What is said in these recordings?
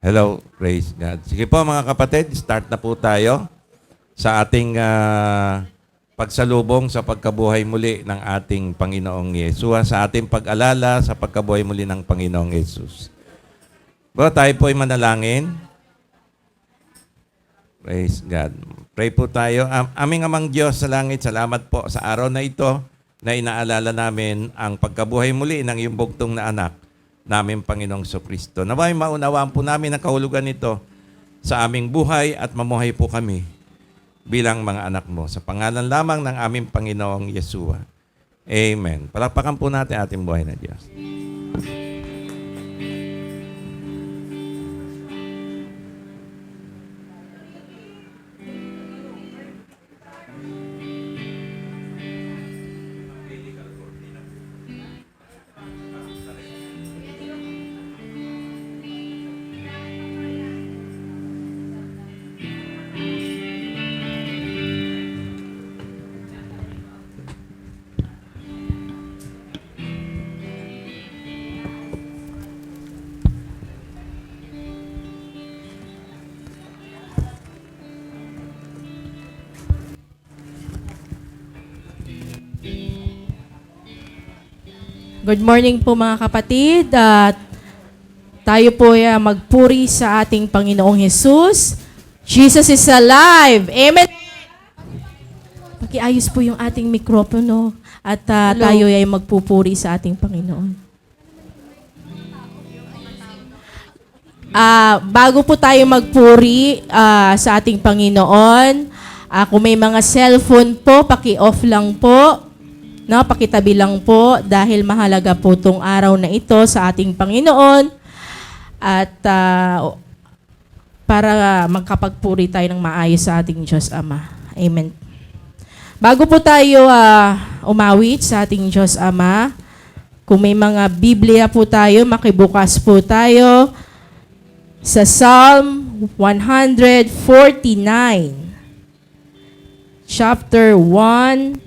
Hello, praise God. Sige po mga kapatid, start na po tayo sa ating pagsalubong sa pagkabuhay muli ng ating Panginoong Yesus, sa ating pag-alala sa pagkabuhay muli ng Panginoong Yesus. Bro, tayo po ay manalangin. Praise God. Pray po tayo. Aming Amang Diyos sa langit, salamat po sa araw na ito na inaalala namin ang pagkabuhay muli ng iyong bugtong na anak namin Panginoong Kristo. Naway maunawaan po namin ang kahulugan nito sa aming buhay at mamuhay po kami bilang mga anak mo. Sa pangalan lamang ng aming Panginoong Yeshua. Amen. Palakpakan po natin ating buhay na Diyos. Good morning po mga kapatid. Tayo po ay magpuri sa ating Panginoong Jesus. Jesus is alive. Amen. Pakiayos po yung ating mikropono at tayo ay magpupuri sa ating Panginoon. Bago po tayo magpuri sa ating Panginoon, kung may mga cellphone po, paki-off lang po. No, pakitabi lang po dahil mahalaga po itong araw na ito sa ating Panginoon at para magkapagpuri tayo ng maayos sa ating Diyos Ama. Amen. Bago po tayo umawit sa ating Diyos Ama, kung may mga Biblia po tayo, makibukas po tayo sa Psalm 149, chapter 1,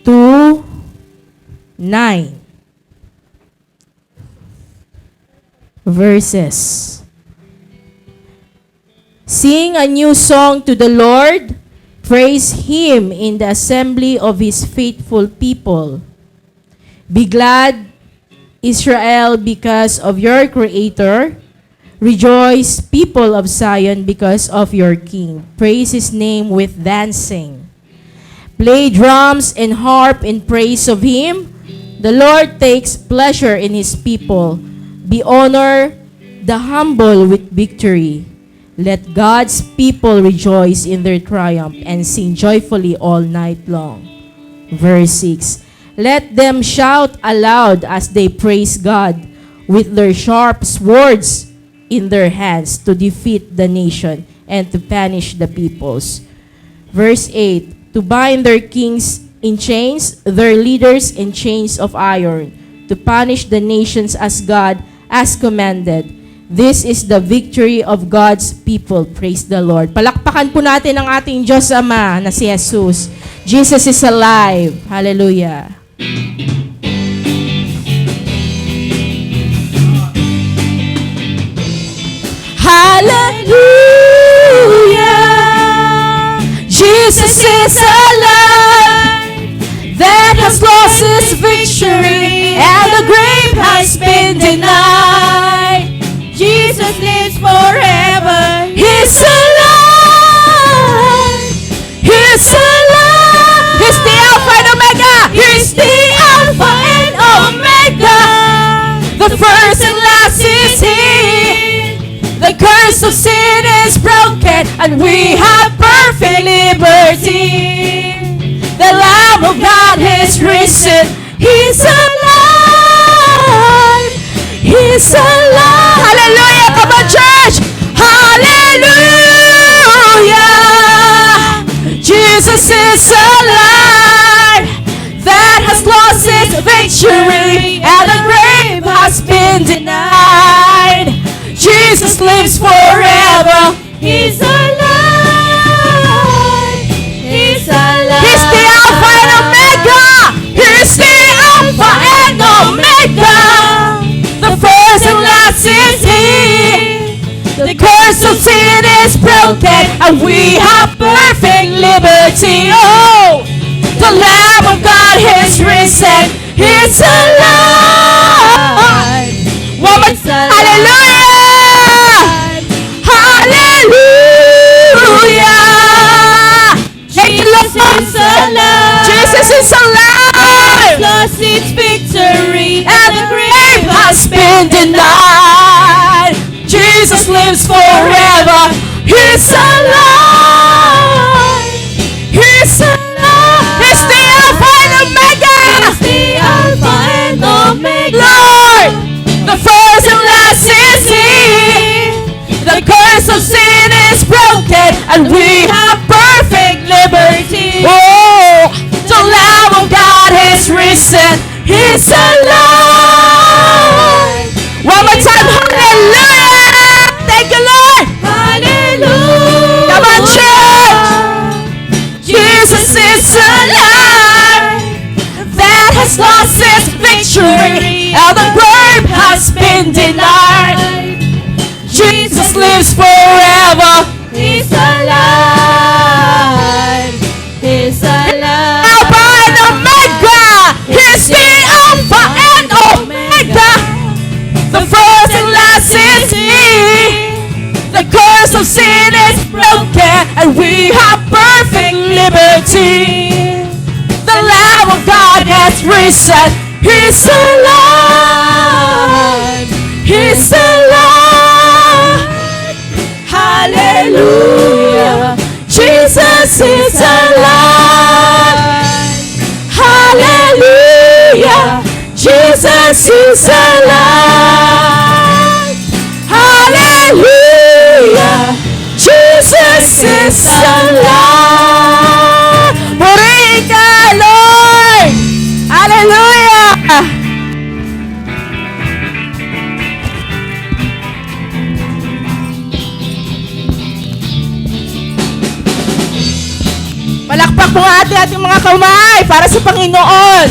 2:9 verses. Sing a new song to the Lord, praise Him in the assembly of His faithful people. Be glad, Israel, because of your Creator. Rejoice, people of Zion, because of your King. Praise His name with dancing. Play drums and harp in praise of Him. The Lord takes pleasure in His people. Be honor the humble with victory. Let God's people rejoice in their triumph and sing joyfully all night long. Verse 6. Let them shout aloud as they praise God with their sharp swords in their hands to defeat the nation and to punish the peoples. Verse 8. To bind their kings in chains, their leaders in chains of iron, to punish the nations as God has commanded. This is the victory of God's people. Praise the Lord. Palakpakan po natin ang ating Diyos Ama na si Jesus. Jesus is alive. Hallelujah. Hallelujah. Jesus is alive, that has lost His victory, and the grave has been denied. Jesus lives forever. He's alive. He's alive. He's the Alpha and Omega. He's the Alpha and Omega. The first and last is He. The curse of sin is broken, and we have perfect liberty. The Lamb of God has risen. He's alive. He's alive. Hallelujah. Come on, church. Hallelujah. Jesus is alive. That has lost its victory, and the grave has been denied. Jesus lives forever. He's alive. He's alive. He's the Alpha and Omega. He's the Alpha and Omega. The first and last is He. broken, and we have perfect liberty. Oh, the Lamb of God is risen, He's alive. One more time. Hallelujah! Hallelujah! Jesus is alive. Jesus is alive. Lost its victory, And the grave has been denied. Jesus lives forever. He's alive. He's alive. He's the Alpha and Omega. He's the Alpha and Omega. Lord, the first and last is He. The curse of sin is broken, and we have perfect liberty. Oh, the Lamb of God is risen. He's alive. One more time, hallelujah! Thank you, Lord. Hallelujah. Come on, church. Jesus is alive. That has lost its victory, and the grave has been denied. Jesus lives forever. He's alive. He's alive. Alpha and Omega. He's the Alpha and Omega. The first and last is He. The curse of sin is broken, and we have perfect liberty. The Lamb of God has risen. He's alive. He's alive. Hallelujah. Jesus is alive. Hallelujah. Jesus is alive. Hallelujah. Jesus is alive. Purihin ka, Lord. Hallelujah. Palakpak po ating mga kamay para sa Panginoon.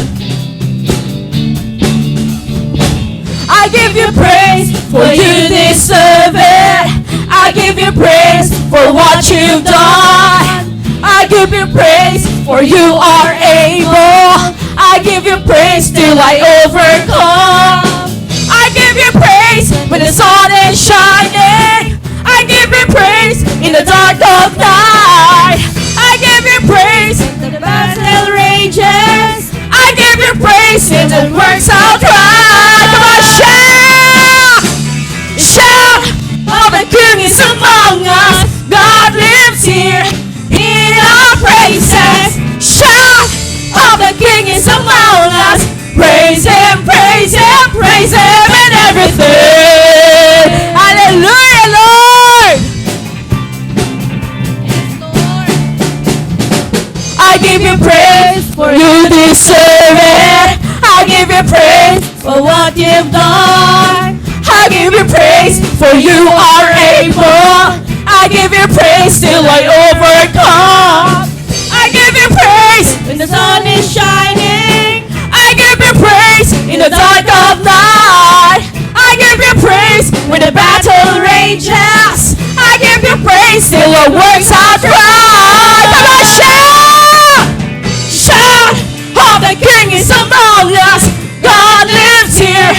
I give you praise for you deserve it. I give you praise for what you've done. I give you praise for you are able. I give you praise till I overcome. I give you praise when the sun is shining. I give you praise in the dark of night. I give you praise The battle rages. I give you praise and it works out right. Come on, shout! Shout! Oh, the King is among us. God lives here in our praises. Shout! Oh, the King is among us. Praise Him, praise Him, praise Him in everything. Hallelujah, Lord! I give you praise for you deserve it. I give you praise for what you've done. I give you praise for you are able. I give you praise till I overcome. I give you praise when the sun is shining. I give you praise in the dark of night. I give you praise when the battle rages. I give you praise till it works out right. Come on, shout! Shout! Oh, the King is among us. God lives here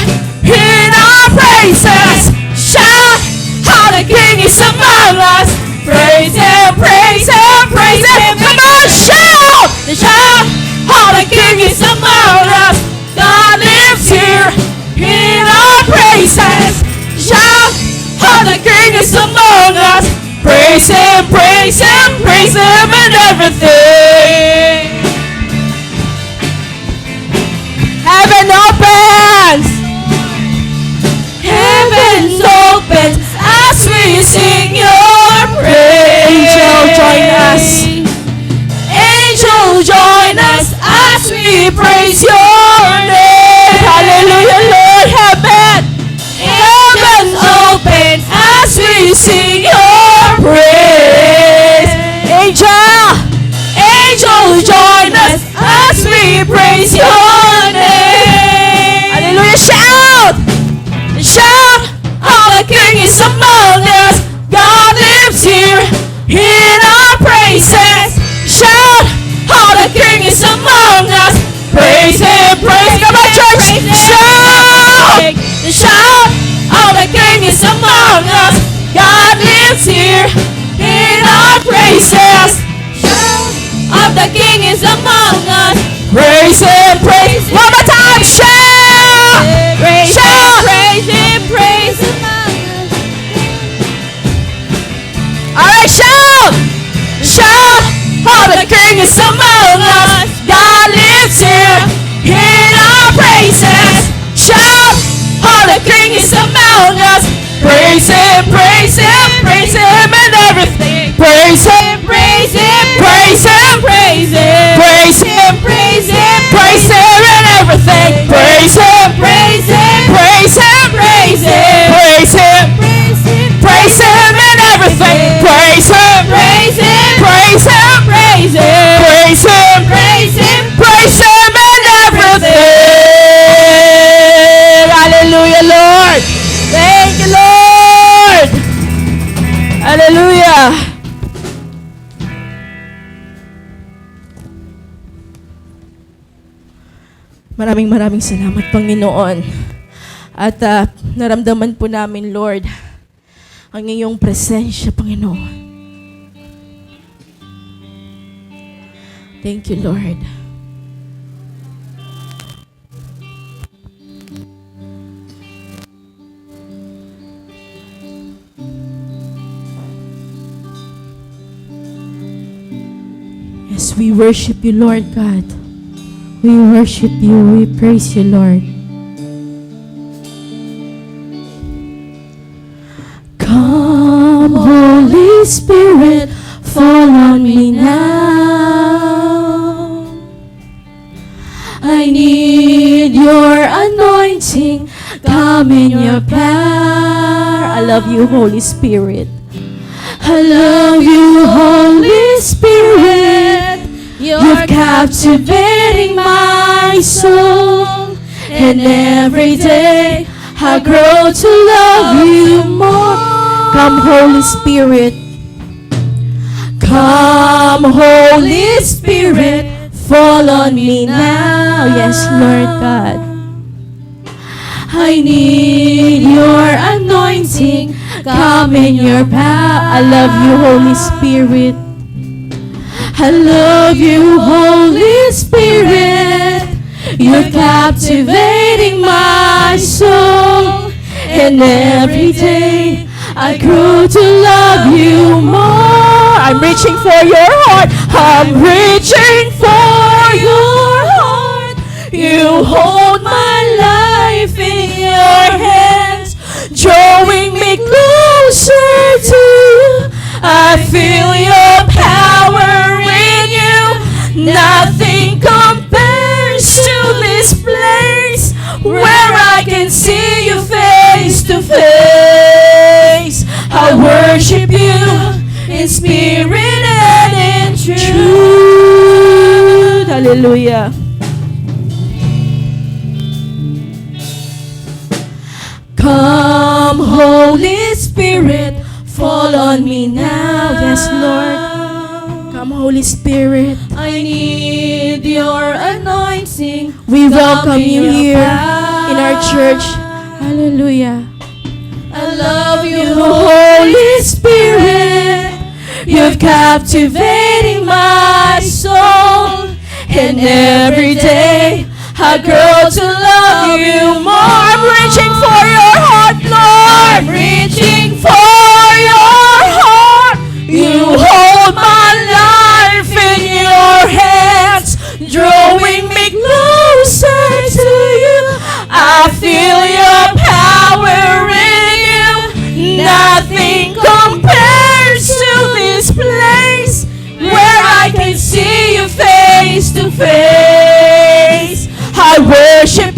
in our praises. Shout! Oh, the King is among us. Praise Him, praise Him, praise Him. Come on, shout! Shout! Oh, the King is among us. God lives here in our praises. Shout! Oh, the King is among us. Praise Him, praise Him, praise Him in everything. Heaven opens. Heaven opens as we sing your praise. Angel, join us. Angel, join us as we praise your name. Hallelujah, Lord. Heaven. Heaven opens as we sing your praise. Angel, angel, join among us. God lives here in our praises. Shout of the King is among us. Praise Him, praise. One more time, shout! Praise Him, Shout! praise Him, praise Him. Alright, shout! Shout! Oh, the King is among us. God lives here in our praises. Shout! Oh, the King is among us. Praise Him, praise Him, praise Him and everything. Praise Him, Praise Him, praise Him, praise Him, praise Him, praise Him, praise Him and everything. Praise Him, praise Him, praise Him, praise Him, praise Him, praise Him, praise Him and everything. Praise Him, praise Him, praise Him, praise Him, praise Him, praise Him. praise Him and everything. Hallelujah, Lord. Thank you, Lord. Hallelujah. Maraming salamat, Panginoon. At naramdaman po namin, Lord, ang iyong presensya, Panginoon. Thank you, Lord. Yes, we worship you, Lord God. We worship you. We praise you, Lord. Come, Holy Spirit, fall on me now. I need your anointing. Come in your power. I love you, Holy Spirit. I love you, Holy Spirit. You're captivating my soul. And every day I grow to love you more. Come, Holy Spirit. Come, Holy Spirit, fall on me now. Yes, Lord God. I need your anointing. Come in your power. I love you, Holy Spirit. I love you, Holy Spirit. You're captivating my soul. And every day I grow to love you more. I'm reaching for your heart. I'm reaching for your heart. You hold my life in your hands, drawing me closer to you. I feel your power in you. Nothing compares to this place where I can see you face to face. I worship you in spirit and in truth. Hallelujah. Come, Holy Spirit, fall on me now. Yes, Lord. Come, Holy Spirit. I need your anointing. We welcome you Come in your here power. in our church. Hallelujah. I love you, Holy Spirit, you're captivating my soul. And every day I grow to love you more. I'm reaching for your heart, Lord. I'm reaching For your heart, you hold my life in your hands, drawing me closer to you. I feel your power in you. Nothing compares to this place where I can see you face to face. I worship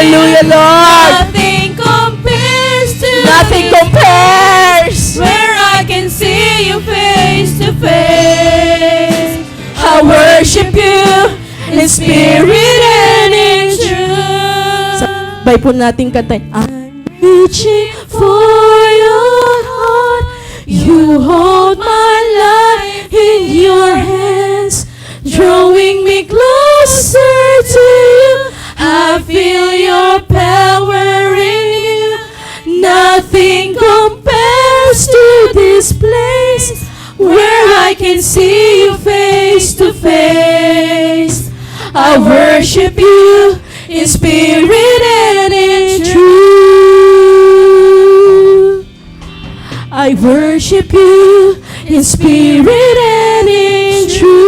Hallelujah, Lord. Nothing compares to Nothing this compares. where I can see you face to face. I worship you in spirit and in truth. Sabay po natin kantahin. I'm reaching for your heart. You hold my life in your hands, drawing me closer to you. I feel your power in you. Nothing compares to this place where I can see you face to face. I worship you in spirit and in truth. I worship you in spirit and in truth.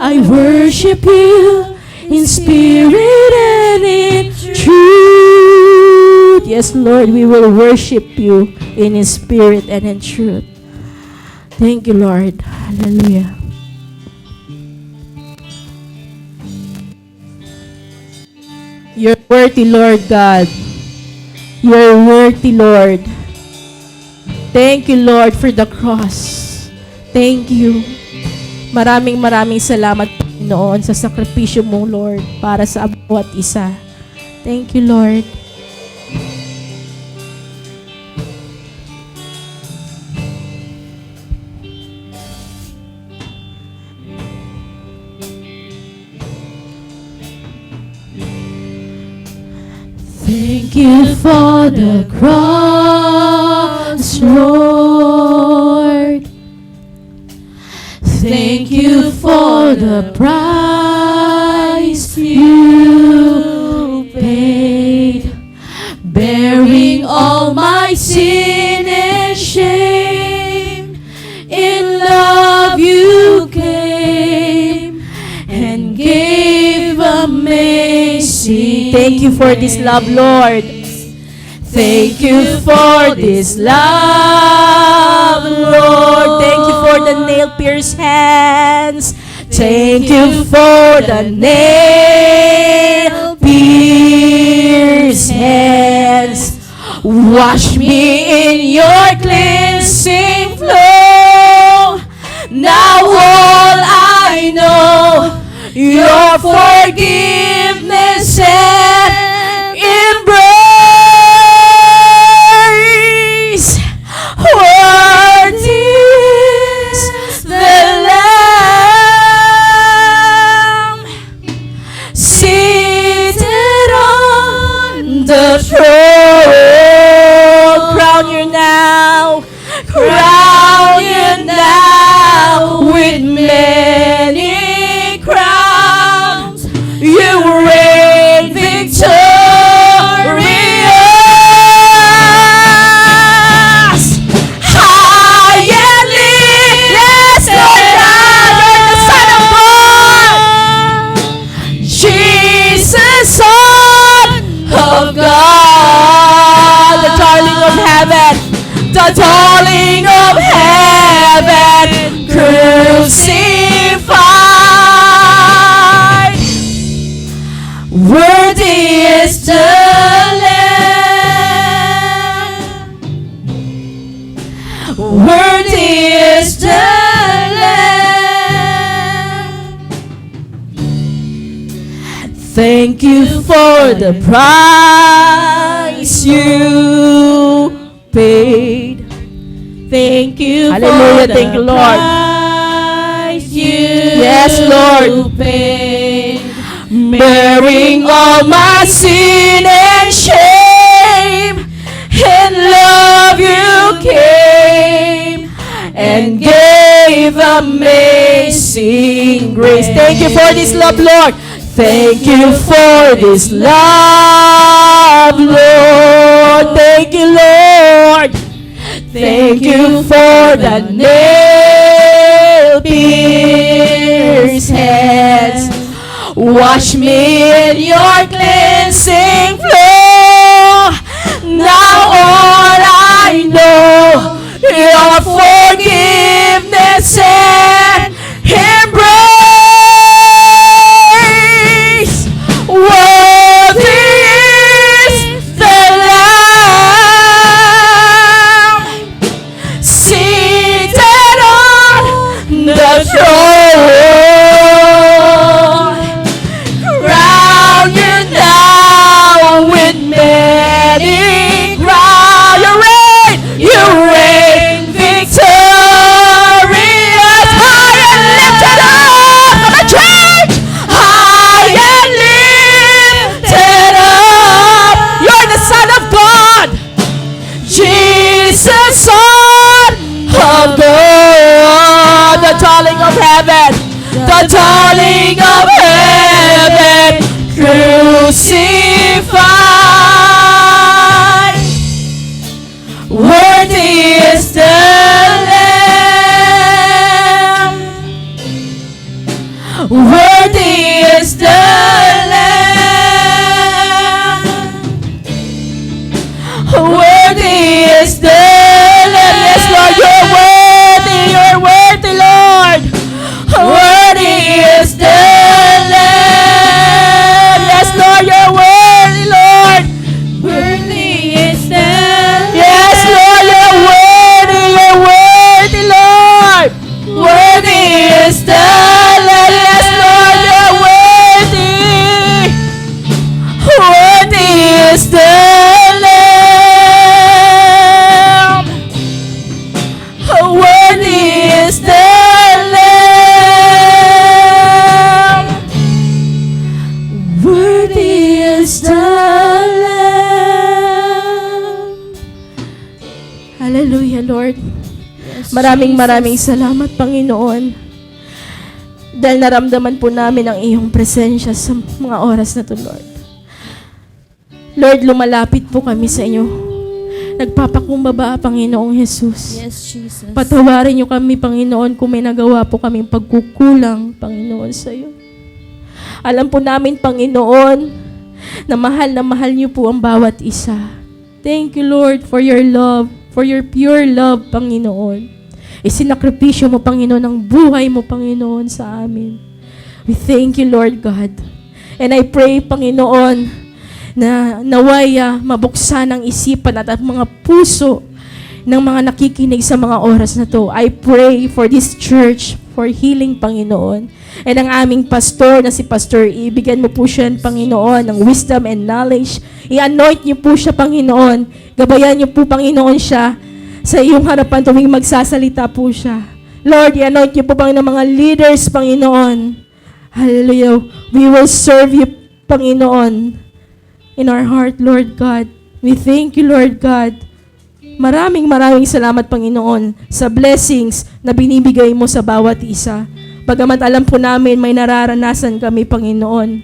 I worship you in spirit and in truth. Yes, Lord, we will worship you in spirit and in truth. Thank you, Lord. Hallelujah. You're worthy, Lord God. You're worthy, Lord. Thank you, Lord, for the cross. Thank you. Maraming salamat, Panginoon, sa sakripisyo mo, Lord, para sa bawat isa. Thank you, Lord. Thank you for the cross, Lord. Thank you for the price you paid, bearing all my sin and shame. In love you came and gave amazing. Thank you for this love, Lord. Thank you for this love, Lord. Thank you for the nail-pierced hands. Thank you for the nail-pierced hands. Wash me in your cleansing flow. Now all I know, your forgiveness and embrace. Worthy is the Lamb seated on the throne. Crown you now with many crowns. You reign victorious. High and lifted high, you're the Son of God, Jesus, Son of God, the darling of heaven, the darling of heaven, crucified. Worthy is the Lamb. Worthy is the Lamb. Thank you for the price you paid. Thank you Hallelujah, for the thank you, Lord. price you Yes, Lord. paid. Bearing all my sin and shame, in love you came and gave amazing grace. Thank you for this love, Lord. Thank you for this love, Lord. Thank you, Lord. Thank you for the nail-pierced hands. Wash me in your cleansing flow. Now all I know, your forgiveness and embrace. darling of heaven, the darling of heaven, crucified. Worthy is the Lamb. Worthy is the Lamb. Worthy is the Lamb. Yes, Lord, you're worthy, Lord. Worthy is the Lamb. Yes, Lord, you're worthy, Lord. Worthy is the Yes, Lord, you're worthy, Lord. Worthy is the Lamb. Yes, Lord, you're worthy. Worthy is the Lamb. Worthy is the Lamb. Worthy is the Lamb. Hallelujah, Lord. Maraming salamat, Panginoon. Dahil naramdaman po namin ang iyong presensya sa mga oras na to, Lord. Lord, lumalapit po kami sa inyo. Nagpapakumbaba, Panginoong Jesus. Yes, Jesus. Patawarin niyo kami, Panginoon, kung may nagawa po kaming pagkukulang, Panginoon, sa iyo. Alam po namin, Panginoon, na mahal niyo po ang bawat isa. Thank you, Lord, for your love, for your pure love, Panginoon. Isinakripisyo mo, Panginoon, ang buhay mo, Panginoon, sa amin. We thank you, Lord God. And I pray, Panginoon, na nawaya mabuksan ang isipan at ang mga puso ng mga nakikinig sa mga oras na to. I pray for this church, for healing, Panginoon. And ang aming pastor na si Pastor E, bigyan mo po siya, Panginoon, ng wisdom and knowledge. I-anoint niyo po siya, Panginoon. Gabayan niyo po, Panginoon, siya sa iyong harapan tuwing magsasalita po siya. Lord, i-anoint niyo po, Panginoon, mga leaders, Panginoon. Hallelujah. We will serve you, Panginoon, in our heart, Lord God. We thank you, Lord God. Maraming salamat, Panginoon, sa blessings na binibigay mo sa bawat isa. Bagamat alam po namin may nararanasan kami, Panginoon.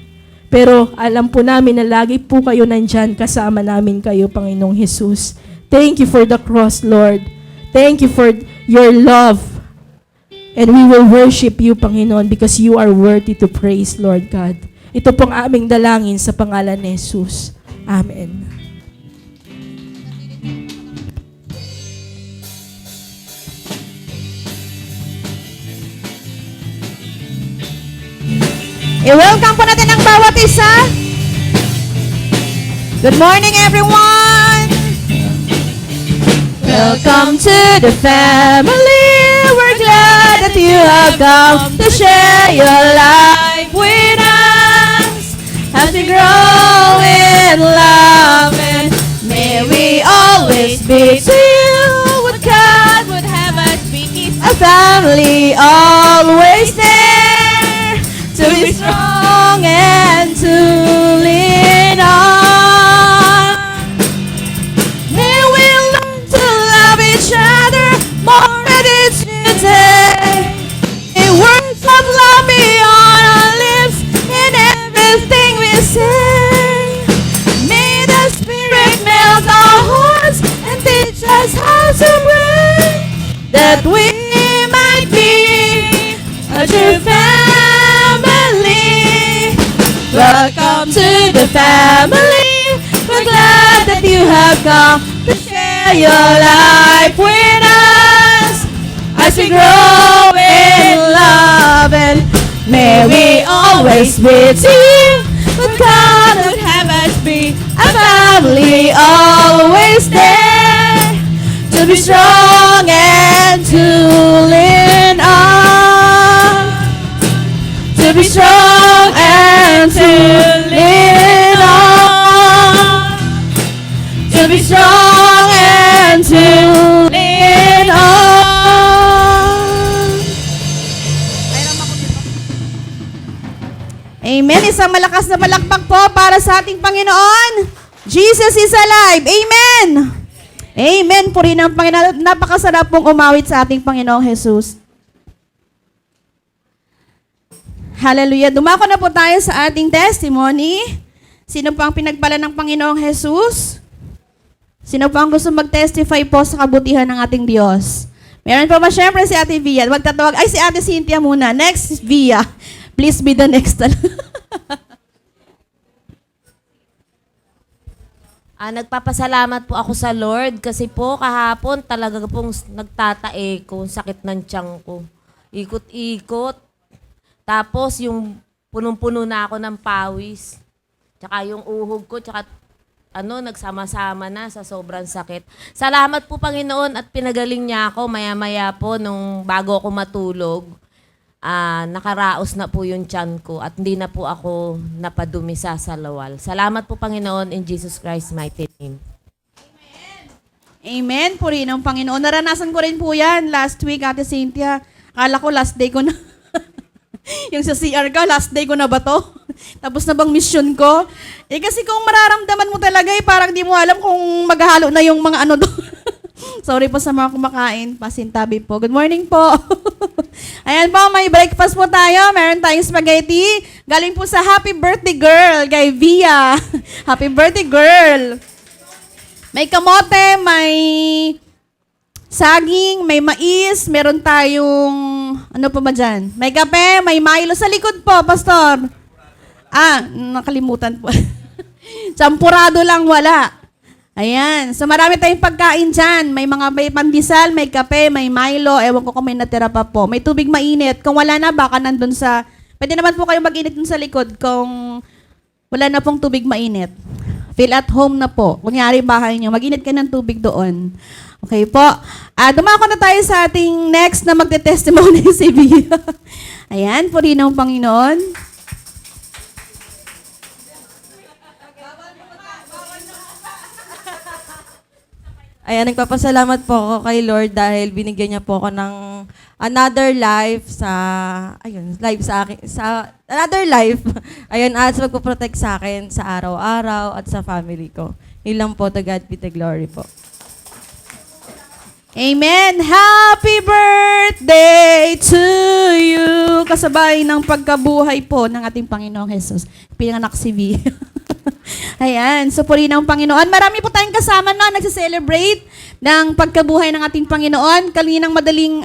Pero alam po namin na lagi po kayo nandyan, kasama namin kayo, Panginoong Jesus. Thank you for the cross, Lord. Thank you for your love. And we will worship you, Panginoon, because you are worthy to praise, Lord God. Ito pong aming dalangin sa pangalan ni Jesus. Amen. I-welcome po natin ang bawat isa. Good morning, everyone. Welcome to the family. We're glad that you have come to share your life with us. As we grow in love, and may we always be to you what God would have us be. A family always there to be strong and to lean on. May we learn to love each other more than it's today. May words of love be on our lips in everything we say. May the Spirit melt our hearts and teach us how to pray, that we might be a true family. Welcome to the family. We're glad that you have come to share your life with us. As we grow in love, and may we always be to you what God would have us be. A family always there to be strong and to lean on. To be strong and to lean on. To be strong and to lean on. Amen. Isang malakas na palakpak po para sa ating Panginoon. Jesus is alive. Amen. Amen. Purihin ang Panginoon. Napakasarap pong umawit sa ating Panginoong Jesus. Hallelujah. Dumako na po tayo sa ating testimony. Sino po ang pinagpala ng Panginoong Jesus? Sino po ang gusto mag-testify po sa kabutihan ng ating Diyos? Meron po ba? Siyempre si Ate Via. Magtatawag. Ay, si Ate Cynthia muna. Next, Via. Please be the next. Nagpapasalamat po ako sa Lord kasi po kahapon talaga pong nagtatae ko, sakit ng tiyan ko. Ikot-ikot. Tapos yung punong-puno na ako ng pawis. Tsaka yung uhog ko, tsaka nagsama-sama na sa sobrang sakit. Salamat po Panginoon at pinagaling niya ako maya-maya po nung bago ako matulog. Nakaraos na po yung tiyan ko at hindi na po ako napadumi sa salawal. Salamat po Panginoon in Jesus Christ's mighty name. Amen. Purihin ang Panginoon. Naranasan ko rin po yan last week, Ate Cynthia. Akala ko last day ko na. Yung sa CR ka, last day ko na ba to? Tapos na bang mission ko? Kasi kung mararamdaman mo talaga, parang di mo alam kung maghahalo na yung mga doon. Sorry po sa mga kumakain. Pasintabi po. Good morning po. Ayan po, may breakfast po tayo. Meron tayong spaghetti. Galing po sa Happy Birthday Girl kay Via. Happy Birthday Girl. May kamote, may saging, may mais, meron tayong, ano pa ba dyan? May kape, may Milo. Sa likod po, Pastor. Nakalimutan po. Champurado lang, wala. Ayan. So marami tayong pagkain dyan. May pandesal, may kape, may Milo. Ewan ko kung may natira pa po. May tubig mainit. Kung wala na, baka nandun sa... Pwede naman po kayo mag-init dun sa likod kung wala na pong tubig mainit. Feel at home na po. Kunyari bahay nyo, mag-init ka ng tubig doon. Okay po. Dumako na tayo sa ating next na magte-testimony si Bia. Ayan, purihin ang Panginoon. Ayan, nagpapasalamat po ako kay Lord dahil binigyan niya po ako ng another life another life. Ayun, at magpo-protect sa akin sa araw-araw at sa family ko. Yun lang po, to God be the glory po. Amen. Happy birthday to you. Kasabay ng pagkabuhay po ng ating Panginoong Jesus. Pinanganak si V. Ayan. So, purihin ang Panginoon. Marami po tayong kasama na nagse-celebrate ng pagkabuhay ng ating Panginoon. Kaninang madaling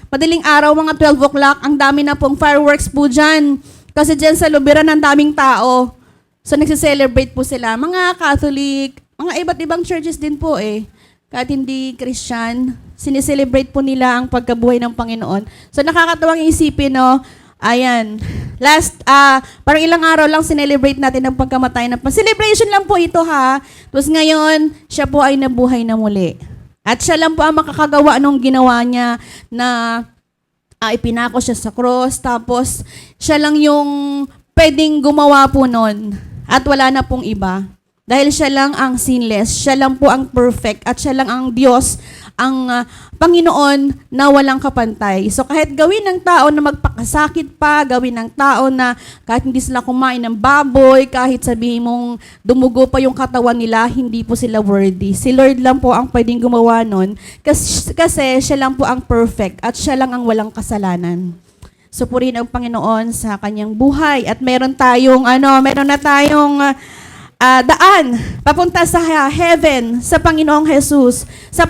madaling araw, mga 12 o'clock, ang dami na pong fireworks po dyan. Kasi dyan sa Lubiran, ang daming tao. So, nagse-celebrate po sila. Mga Catholic, mga iba't ibang churches din po kahit hindi Christian, sineselebrate po nila ang pagkabuhay ng Panginoon. So nakakatawang isipin, no? Ayan. Parang ilang araw lang sinelebrate natin ang pagkamatay ng celebration lang po ito, ha? Tapos ngayon, siya po ay nabuhay na muli. At siya lang po ang makakagawa nung ginawa niya na ipinako siya sa cross. Tapos siya lang yung pwedeng gumawa po nun. At wala na pong iba. Dahil siya lang ang sinless, siya lang po ang perfect, at siya lang ang Diyos, ang Panginoon na walang kapantay. So kahit gawin ng tao na magpakasakit pa, gawin ng tao na kahit hindi sila kumain ng baboy, kahit sabihin mong dumugo pa yung katawan nila, hindi po sila worthy. Si Lord lang po ang pwedeng gumawa nun, kasi siya lang po ang perfect, at siya lang ang walang kasalanan. So purihin ang Panginoon sa kanyang buhay. At meron na tayong daan papunta sa heaven sa Panginoong Jesus, sa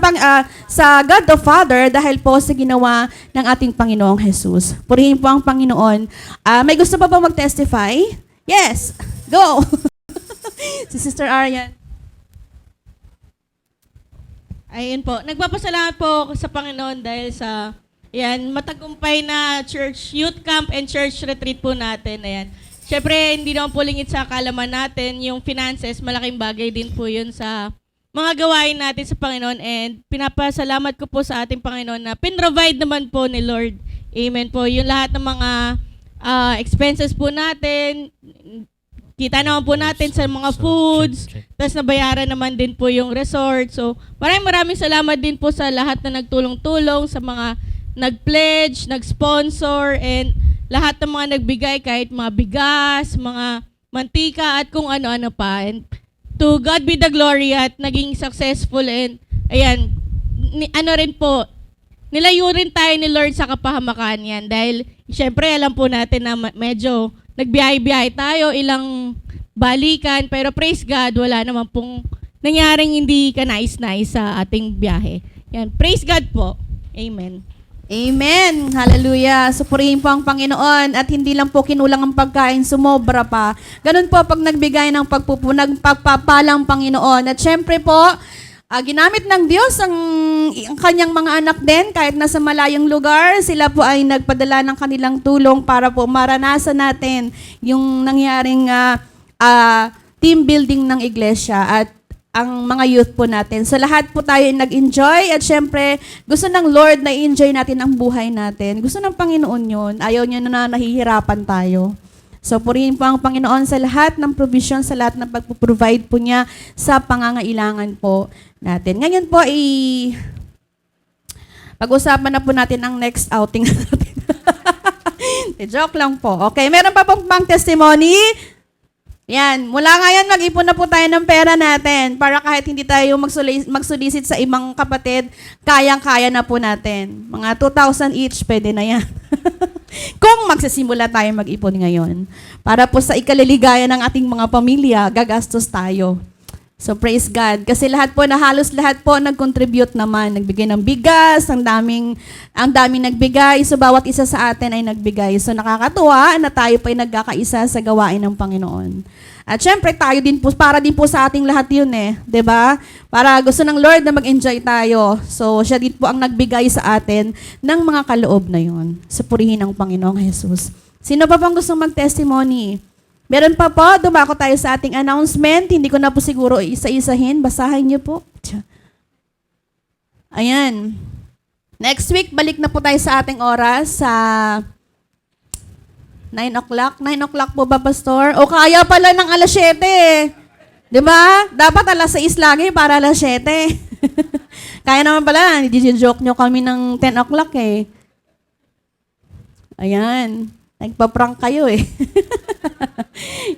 God the Father, dahil po sa ginawa ng ating Panginoong Jesus. Purihin po ang Panginoon. May gusto pa ba mag-testify? Yes, go! Si Sister Arian. Ayun po. Nagpapasalamat po ako sa Panginoon dahil sa matagumpay na church youth camp and church retreat po natin. Ayan. Siyempre, hindi naman po lingid sa kalaman natin. Yung finances, malaking bagay din po yun sa mga gawain natin sa Panginoon. And pinapasalamat ko po sa ating Panginoon na pinrovide naman po ni Lord. Amen po. Yung lahat ng mga expenses po natin, kita naman po natin sa mga foods, tapos nabayaran naman din po yung resort. So, maraming salamat din po sa lahat na nagtulong-tulong, sa mga nag-pledge, nag-sponsor, and lahat ng mga nagbigay, kahit mga bigas, mga mantika, at kung ano-ano pa. And to God be the glory at naging successful. And rin po, nilayo rin tayo ni Lord sa kapahamakan yan. Dahil Siyempre, alam po natin na medyo nagbiyahe-biyahe tayo, ilang balikan, pero praise God, wala naman pong nangyaring hindi ka nais-nais sa ating biyahe. Yan, praise God po. Amen. Amen. Hallelujah. Supurihin po ang Panginoon at hindi lang po kinulang ang pagkain, sumobra pa. Ganun po pag nagbigay ng nagpagpapalang Panginoon. At syempre po, ginamit ng Diyos ang kanyang mga anak din kahit nasa malayong lugar. Sila po ay nagpadala ng kanilang tulong para po maranasan natin yung nangyaring team building ng iglesia at ang mga youth po natin. So lahat po tayo ay nag-enjoy at syempre gusto ng Lord na i-enjoy natin ang buhay natin. Gusto ng Panginoon yun. Ayaw niya na nahihirapan tayo. So purihin po ang Panginoon sa lahat ng provision, sa lahat ng pagpo-provide po niya sa pangangailangan po natin. Ngayon po pag-usapan na po natin ang next outing natin. Joke lang po. Okay, meron pa pong pang testimony. Yan, mula ngayon mag-ipon na po tayo ng pera natin para kahit hindi tayo magsulisit sa ibang kapatid, kayang-kaya na po natin. Mga 2,000 each, pwede na yan. Kung magsisimula tayo mag-ipon ngayon. Para po sa ikaliligaya ng ating mga pamilya, gagastos tayo. So praise God. Kasi halos lahat po nag-contribute naman. Nagbigay ng bigas, ang daming nagbigay. So bawat isa sa atin ay nagbigay. So nakakatuwa na tayo po ay nagkakaisa sa gawain ng Panginoon. At syempre tayo din po, para din po sa ating lahat yun eh. 'Di ba? Para gusto ng Lord na mag-enjoy tayo. So siya din po ang nagbigay sa atin ng mga kaloob na yun. Sa purihin ng Panginoong Jesus. Sino pa pang gustong mag-testimony? Meron pa po, dumako tayo sa ating announcement. Hindi ko na po siguro isa-isahin. Basahin niyo po. Ayan. Next week, balik na po tayo sa ating oras sa 9 o'clock. 9 o'clock po ba, Pastor? O kaya pala ng alas 7 eh. Di ba? Dapat alas 6 lagi para alas 7. Kaya naman pala, joke nyo kami ng 10 o'clock eh. Ayan. Nagpa-prank kayo eh.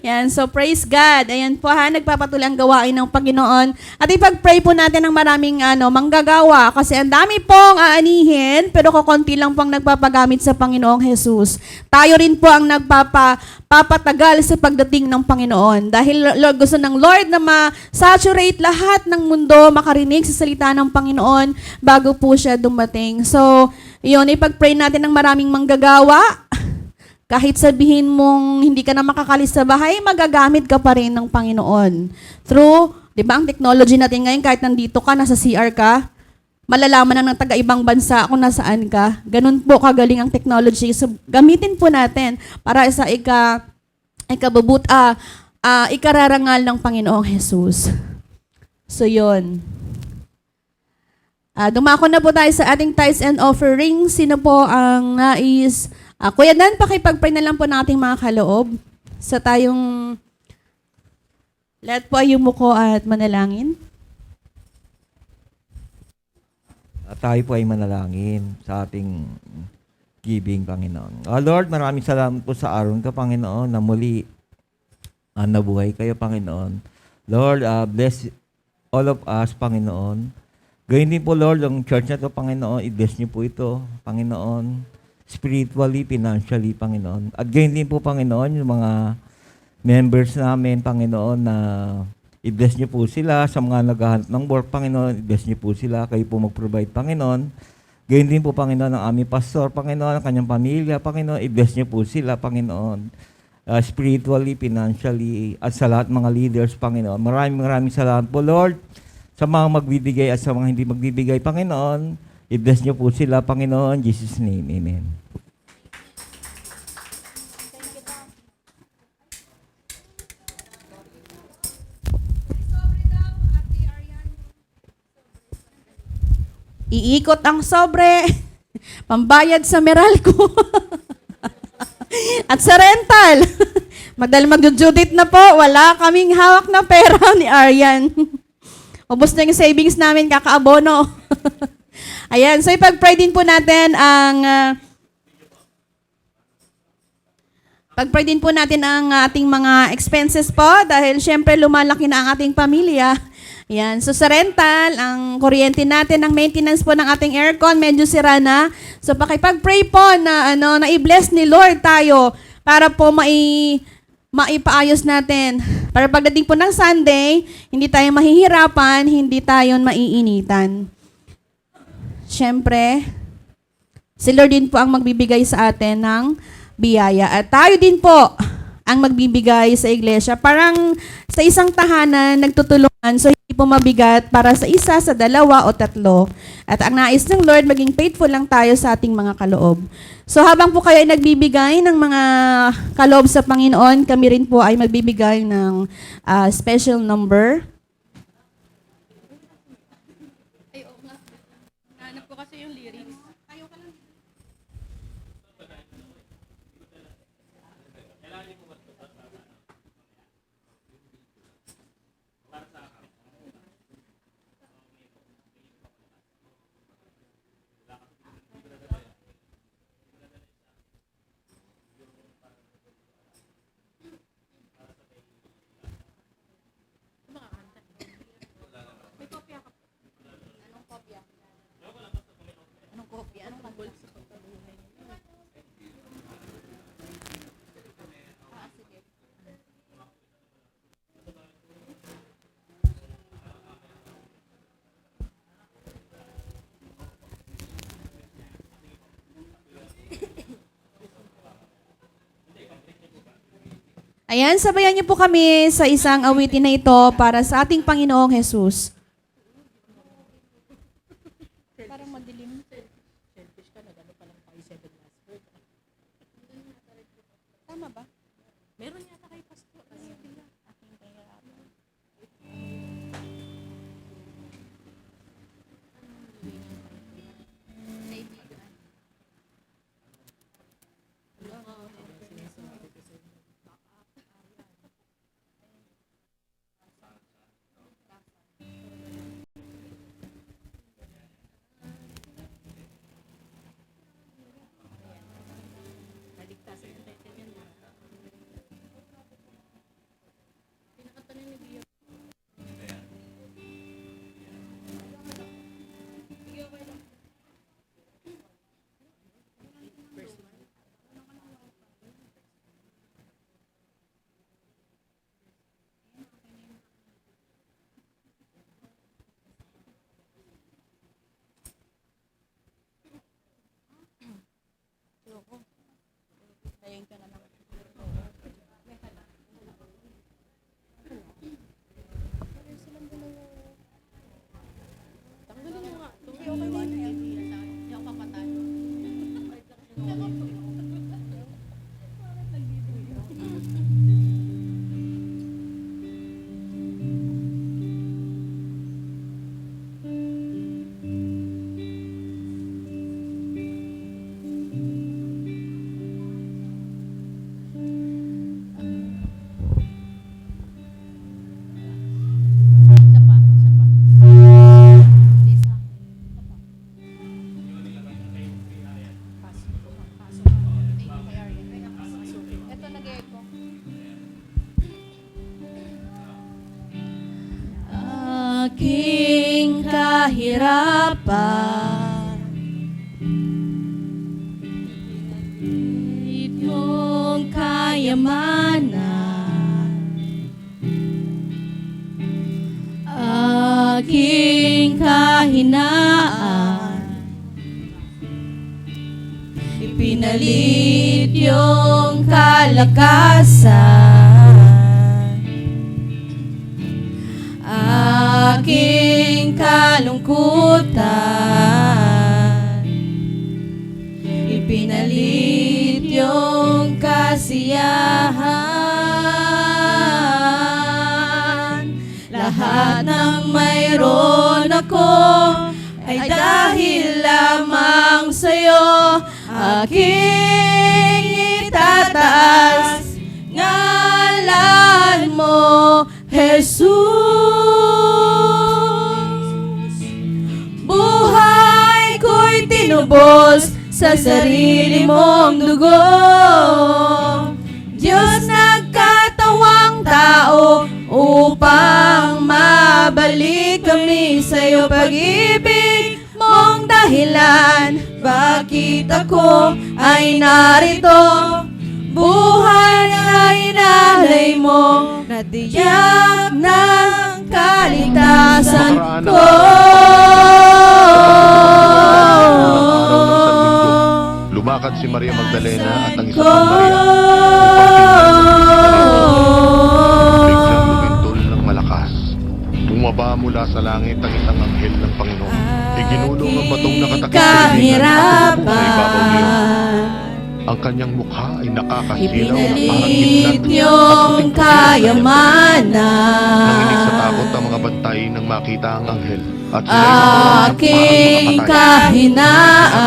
Yan, so praise God. Ayan po ha, nagpapatuloy ang gawain ng Panginoon. At ipag-pray po natin ng maraming manggagawa kasi ang dami pong aanihin pero kukunti lang pong nagpapagamit sa Panginoong Jesus. Tayo rin po ang nagpapatagal sa pagdating ng Panginoon. Dahil gusto ng Lord na ma-saturate lahat ng mundo, makarinig sa salita ng Panginoon bago po siya dumating. So, yun, ipag-pray natin ng maraming manggagawa. Kahit sabihin mong hindi ka na makakalis sa bahay, magagamit ka pa rin ng Panginoon. Through, di ba, ang technology natin ngayon, kahit nandito ka, nasa CR ka, malalaman na ng taga-ibang bansa kung nasaan ka. Ganun po kagaling ang technology. So, gamitin po natin para sa ikararangal ng Panginoong Jesus. So, yun. Dumako na po tayo sa ating tithes and offerings. Sino po ang nais... Kuya Dan, pakipag-pray na lang po ng ating mga kaloob sa tayong lahat po ay yumuko at manalangin. Tayo po ay manalangin sa ating giving, Panginoon. Lord, maraming salamat po sa araw ka, Panginoon, na muli nabuhay kayo, Panginoon. Lord, bless all of us, Panginoon. Gayun din po, Lord, ang church na ito, Panginoon, i-bless niyo po ito, Panginoon. Spiritually, financially, Panginoon. At gayon din po, Panginoon, yung mga members namin, Panginoon, na i-bless niyo po sila sa mga naghahanap ng work, Panginoon. I-bless niyo po sila. Kayo po mag-provide, Panginoon. Gayon din po, Panginoon, ang aming pastor, Panginoon, ang kanyang pamilya, Panginoon. I-bless niyo po sila, Panginoon. Spiritually, financially, at sa lahat mga leaders, Panginoon. Maraming salamat po, Lord, sa mga magbibigay at sa mga hindi magbibigay, Panginoon. I-bless niyo po sila, Panginoon. In Jesus' name, amen. Iikot ang sobre, pambayad sa Meralco, at sa rental. Madal mag-due date na po, wala kaming hawak na pera ni Arian. Ubus na yung savings namin, kakaabono. Ayan, so ipag-pray din po natin ang ating mga expenses po dahil syempre lumalaki na ang ating pamilya. Yan. So sa rental, ang kuryente natin, ang maintenance po ng ating aircon, medyo sira na. So pakipag-pray po na na i-bless ni Lord tayo para po maipaayos natin. Para pagdating po ng Sunday, hindi tayo mahihirapan, hindi tayo maiinitan. Siyempre, si Lord din po ang magbibigay sa atin ng biyaya. At tayo din po ang magbibigay sa iglesia. Parang sa isang tahanan, nagtutulungan, so hindi po mabigat para sa isa, sa dalawa o tatlo. At ang nais ng Lord, maging faithful lang tayo sa ating mga kaloob. So habang po kayo ay nagbibigay ng mga kaloob sa Panginoon, kami rin po ay magbibigay ng special number. Hanap ko kasi yung lyrics. Ayan, sabayan niyo po kami sa isang awitin na ito para sa ating Panginoong Jesus. Aking kahirapan, mong kayamanan, aking kahinaan, ipinalit yung kalakasan, aking kalungkutan, ipinalit yung kasiyahan. Lahat ng mayroon ako ay dahil lamang sa'yo. Aking itataas ngalan mo, Jesus. Buhay ko'y tinubos sa sarili mong dugo. Diyos nagkatawang tao upang mabalik kami sa'yo. Pag-ibig mong dahilan, bakit ako ay narito? Buhay na inalay mo, natiyak ng kaligtasan ko. Lumakad si Maria Magdalena at ang isa pang Maria. Biglang lumintol ng malakas. Bumaba mula sa langit ang isang anghel ng Panginoon. Iginulong ang batong nakatakip sa ibabaw niyo. Ang kanyang mukha ay nakakasilaw na parang Ipinalit gitna niyong kayamanan. Nanginig sa takot ang mga bantay nang makita ang anghel. At sila Aking kahinaan.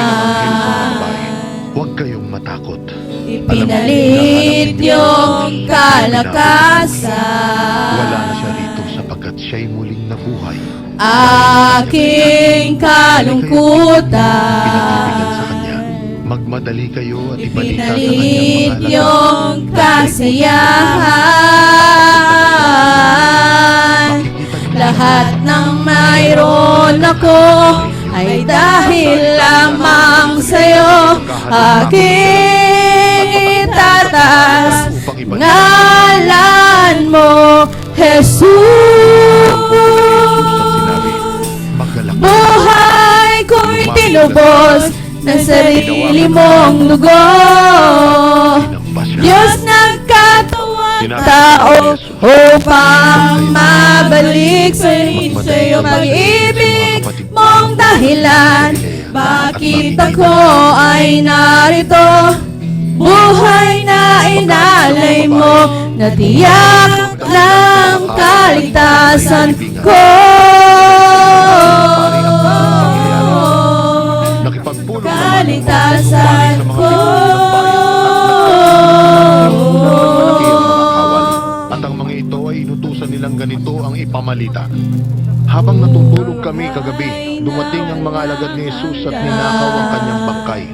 Huwag kayong matakot. Ipinalit niyong kalakasan. Wala na siya rito sapagkat siya'y muling nabuhay. Aking kalungkutan. Pinag-ibigan sa kanya. Magmadali kayo at ibalita sa kanyang Ipinalit mga yung kasiyahan. Lahat ng mayroon ako ay dahil lamang sa'yo. Aking itatas ngalan mo, Jesus. Buhay ko'y tinubos ng sarili mong dugo. Diyos nagkatawang tao upang mabalik sa'yo pag-ibig mong dahilan. Bakit ako ay narito? Buhay na inalay mo, natiyak ng kaligtasan ko. nakipagpulong Kaligtasan ko. At ang mga ito ay inutusan nilang ganito ang ipamalita. Habang natutulog kami kagabi, dumating ang mga alagad ni Jesus at ninakaw ang kanyang bangkay.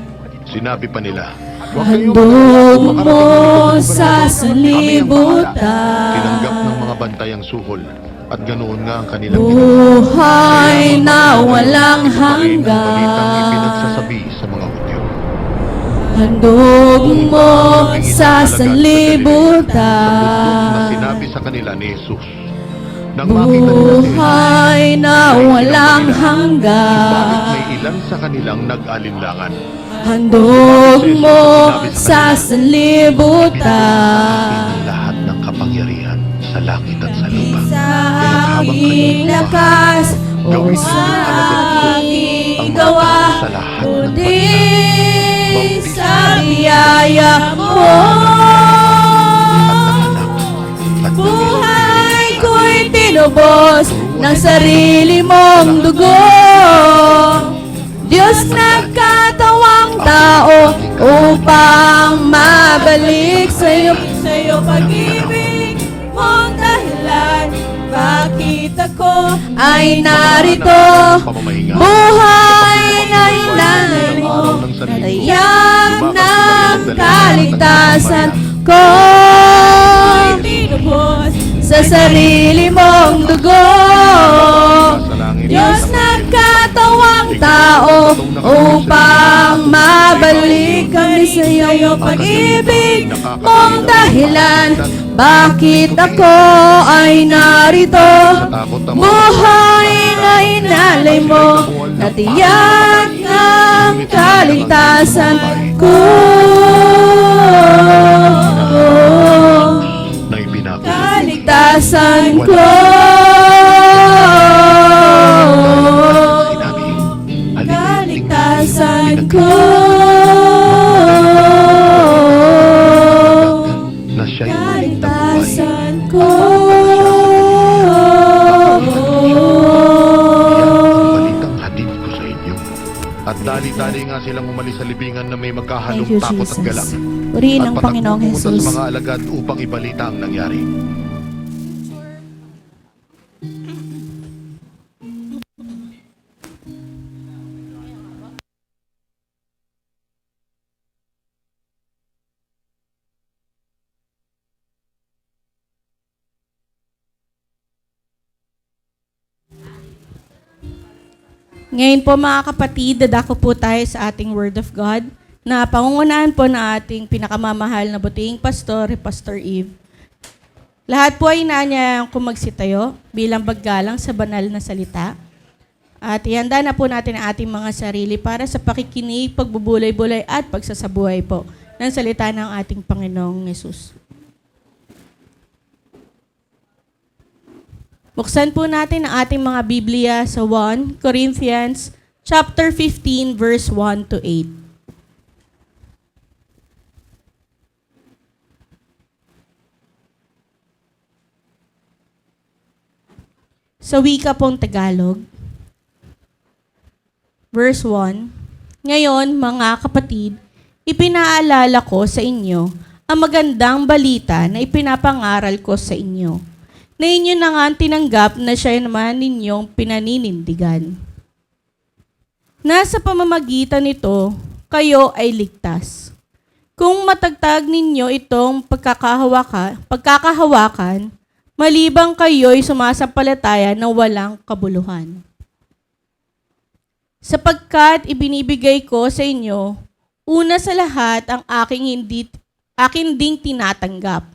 Sinabi pa nila, "Huwag kayong Handog mo makarating sa sanlibutan. Tinanggap ng mga bantay ang suhol at ganoon nga ang kanilang ginawa. Buhay na walang Ito pa rin ang balitang hanggan. ipinagsasabi sa mga Hudyo. Handog mo sa Na sanlibutan. sinabi sa kanila ni Jesus. Nang makita nila si Jesus, Buhay na walang bakit hanggan. may ilan sa kanilang nag-alinlangan. Handog mo sa Ang sanlibutan. lahat ng kapangyarihan sa langit at sa lupa. Sa Habang aking kanyang lakas o gawin sa ninyong alagad ko aking ang mga gawa, tao sa lahat ng kundi bansa, sa biyaya mo. at Buhay ko'y tinubos ng sarili mong dugo. Diyos nagkatawang tao upang mabalik sa'yo pag-ibig mong dahilan. Bakit ako ay narito? Buhay na inalay mo, natayak ng kaligtasan ko. Sa sarili mong dugo, Diyos nagkatawang tao upang mabalik kami sa iyo pag-ibig mong dahilan. Bakit ako ay narito? Buhay na inalay mo, natiyak ng kaligtasan ko. na ibinago. Kaligtasan ko. Sinabi, Kaligtasan ko. na siya'y muling nabuhay. Kaligtasan ko. Balitang hatid ko sa inyo. At dali-dali nga silang umalis sa libingan na may Thank magkahalong you, takot at galak. Jesus. Purihin At ang patakbo Panginoong pumunta Jesus. sa mga alagad upang ibalita ang nangyari. Ngayon po mga kapatid, dadako po tayo sa ating Word of God na pangungunahan po na ating pinakamamahal na butiing pastor, Pastor Eve. Lahat po ay inaanyayang kumagsitayo bilang paggalang sa banal na salita. At ihanda na po natin ang ating mga sarili para sa pakikinig, pagbubulay-bulay at pagsasabuhay po ng salita ng ating Panginoong Yesus. Buksan po natin ang ating mga Biblia sa 1 Corinthians chapter 15 verse 1 to 8. Sa wika pong Tagalog, verse 1, ngayon, mga kapatid, ipinaalala ko sa inyo ang magandang balita na ipinapangaral ko sa inyo, na inyo na nga tinanggap na siya naman ninyong pinaninindigan. Nasa pamamagitan nito, kayo ay ligtas. Kung matagtag ninyo itong pagkakahawakan, malibang kayo'y sumasampalataya ng walang kabuluhan. Sapagkat ibinibigay ko sa inyo, una sa lahat ang aking ding tinatanggap,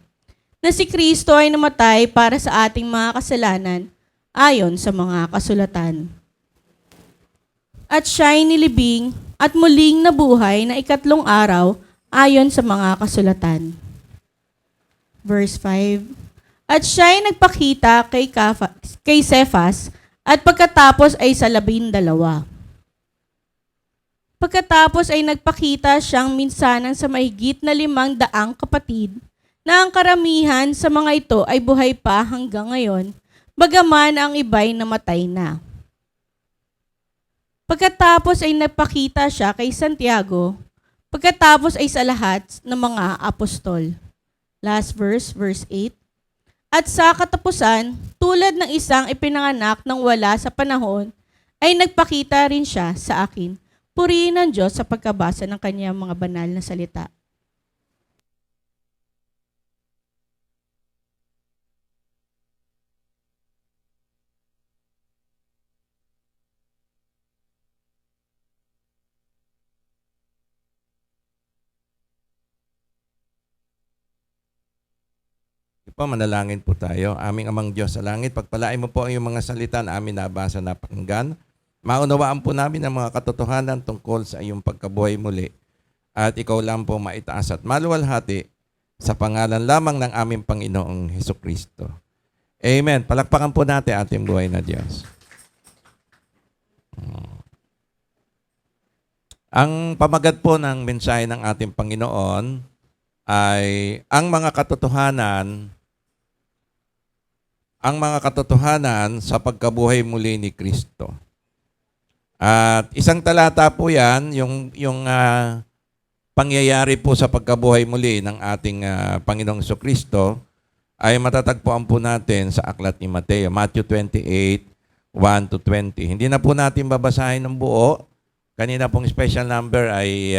na si Kristo ay namatay para sa ating mga kasalanan ayon sa mga kasulatan. At siya'y nilibing at muling nabuhay na ikatlong araw ayon sa mga kasulatan. Verse 5, at siya'y nagpakita kay Cephas at pagkatapos ay sa 12. Pagkatapos ay nagpakita siyang minsanan sa mahigit na 500 kapatid na ang karamihan sa mga ito ay buhay pa hanggang ngayon, bagaman ang iba'y namatay na. Pagkatapos ay nagpakita siya kay Santiago, pagkatapos ay sa lahat ng mga apostol. Last verse, verse 8. At sa katapusan, tulad ng isang ipinanganak ng wala sa panahon, ay nagpakita rin siya sa akin. Purihin ang Diyos sa pagkabasa ng kanyang mga banal na salita. Po, manalangin po tayo. Aming amang Diyos sa langit, pagpalain mo po ang iyong mga salita na amin nabasa na pakinggan. Maunawaan po namin ang mga katotohanan tungkol sa iyong pagkabuhay muli. At ikaw lang po maitaas at maluwalhati sa pangalan lamang ng aming Panginoong Hesukristo. Amen. Palakpakan po natin ating buhay na Diyos. Ang pamagat po ng mensahe ng ating Panginoon ay ang mga katotohanan sa pagkabuhay muli ni Kristo. At isang talata po yan, yung pangyayari po sa pagkabuhay muli ng ating Panginoong Kristo ay matatagpuan po natin sa aklat ni Mateo, Matthew 28, 1 to 20. Hindi na po natin babasahin ng buo. Kanina pong special number ay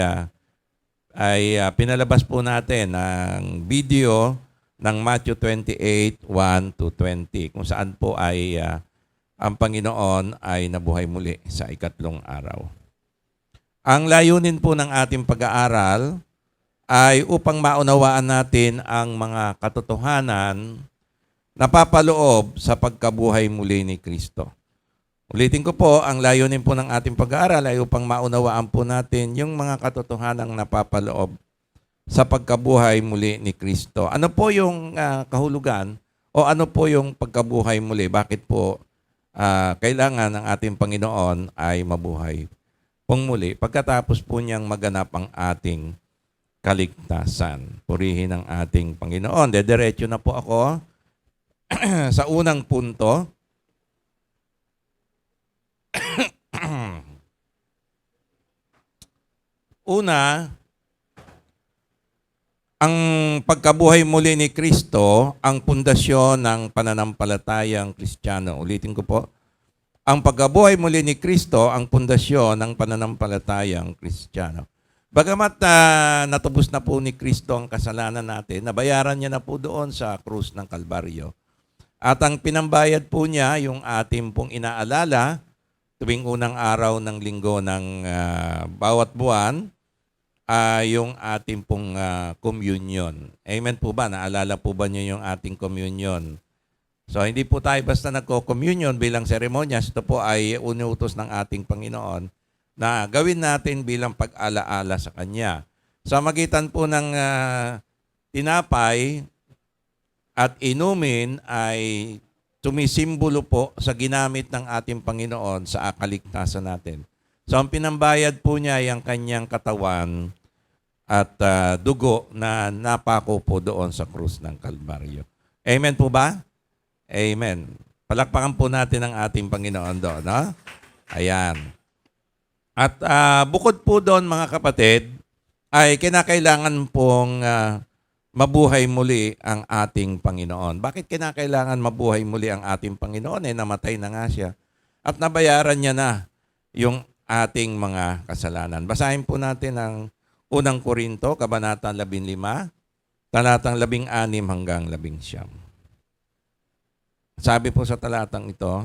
pinalabas po natin ang video ng Matthew 28, 1 to 20, kung saan po ay ang Panginoon ay nabuhay muli sa ikatlong araw. Ang layunin po ng ating pag-aaral ay upang maunawaan natin ang mga katotohanan na papaloob sa pagkabuhay muli ni Kristo. Ulitin ko po, ang layunin po ng ating pag-aaral ay upang maunawaan po natin yung mga katotohanang napapaloob sa pagkabuhay muli ni Kristo. Ano po yung kahulugan o ano po yung pagkabuhay muli? Bakit po kailangan ng ating Panginoon ay mabuhay pong muli pagkatapos po niyang maganap ang ating kaligtasan? Purihin ang ating Panginoon. Dediretso na po ako sa unang punto. Una, ang pagkabuhay muli ni Kristo, ang pundasyon ng pananampalatayang Kristiyano. Ulitin ko po. Ang pagkabuhay muli ni Kristo, ang pundasyon ng pananampalatayang Kristiyano. Bagamat natubos na po ni Kristo ang kasalanan natin, nabayaran niya na po doon sa krus ng Kalbaryo. At ang pinambayad po niya, yung ating pong inaalala, tuwing unang araw ng linggo ng bawat buwan, yung ating pong communion. Amen po ba? Naalala po ba niyo yung ating communion? So, hindi po tayo basta nagko-communion bilang seremonyas. Ito po ay unuutos ng ating Panginoon na gawin natin bilang pag-alaala sa Kanya. Sa magitan po ng tinapay at inumin ay tumisimbolo po sa ginamit ng ating Panginoon sa kaligtasan natin. So, ang pinambayad po niya ay ang Kanyang katawan at dugo na napako po doon sa krus ng Kalbaryo. Amen po ba? Amen. Palakpakan po natin ang ating Panginoon doon. No? Ayan. At bukod po doon mga kapatid, ay kinakailangan pong mabuhay muli ang ating Panginoon. Bakit kinakailangan mabuhay muli ang ating Panginoon? Namatay na nga siya. At nabayaran niya na yung ating mga kasalanan. Basahin po natin ang unang Korinto, Kabanata 15, talatang 16 hanggang 19. Sabi po sa talatang ito,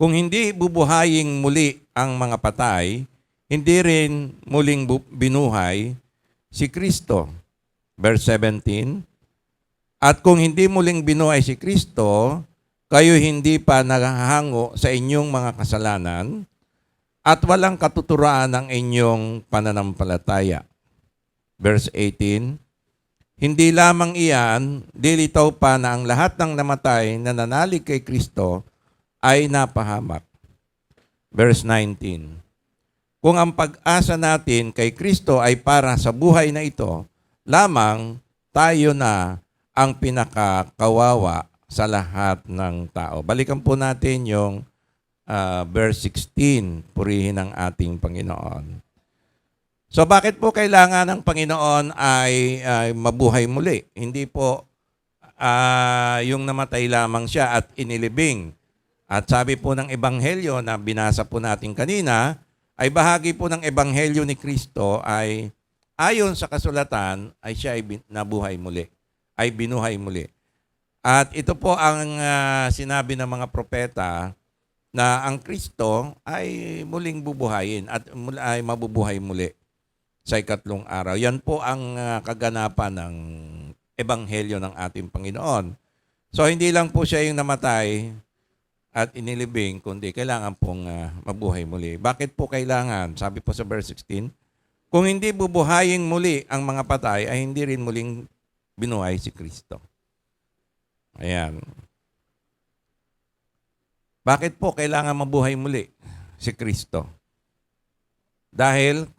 kung hindi bubuhayin muli ang mga patay, hindi rin muling binuhay si Kristo. Verse 17, at kung hindi muling binuhay si Kristo, kayo hindi pa naghahango sa inyong mga kasalanan at walang katuturan ng inyong pananampalataya. Verse 18, hindi lamang iyan, dilitaw pa na ang lahat ng namatay na nanalig kay Kristo ay napahamak. Verse 19, kung ang pag-asa natin kay Kristo ay para sa buhay na ito, lamang tayo na ang pinakakawawa sa lahat ng tao. Balikan po natin yung verse 16, purihin ang ating Panginoon. So bakit po kailangan ng Panginoon ay mabuhay muli? Hindi po yung namatay lamang siya at inilibing. At sabi po ng Ebanghelyo na binasa po natin kanina, ay bahagi po ng Ebanghelyo ni Kristo ay ayon sa kasulatan ay siya ay nabuhay muli, ay binuhay muli. At ito po ang sinabi ng mga propeta na ang Kristo ay muling bubuhayin at ay mabubuhay muli sa ikatlong araw. Yan po ang kaganapan ng Ebanghelyo ng ating Panginoon. So hindi lang po siya yung namatay at inilibing, kundi kailangan pong mabuhay muli. Bakit po kailangan? Sabi po sa verse 16, kung hindi bubuhayin muli ang mga patay, ay hindi rin muling binuhay si Kristo. Ayan. Bakit po kailangan mabuhay muli si Kristo? Dahil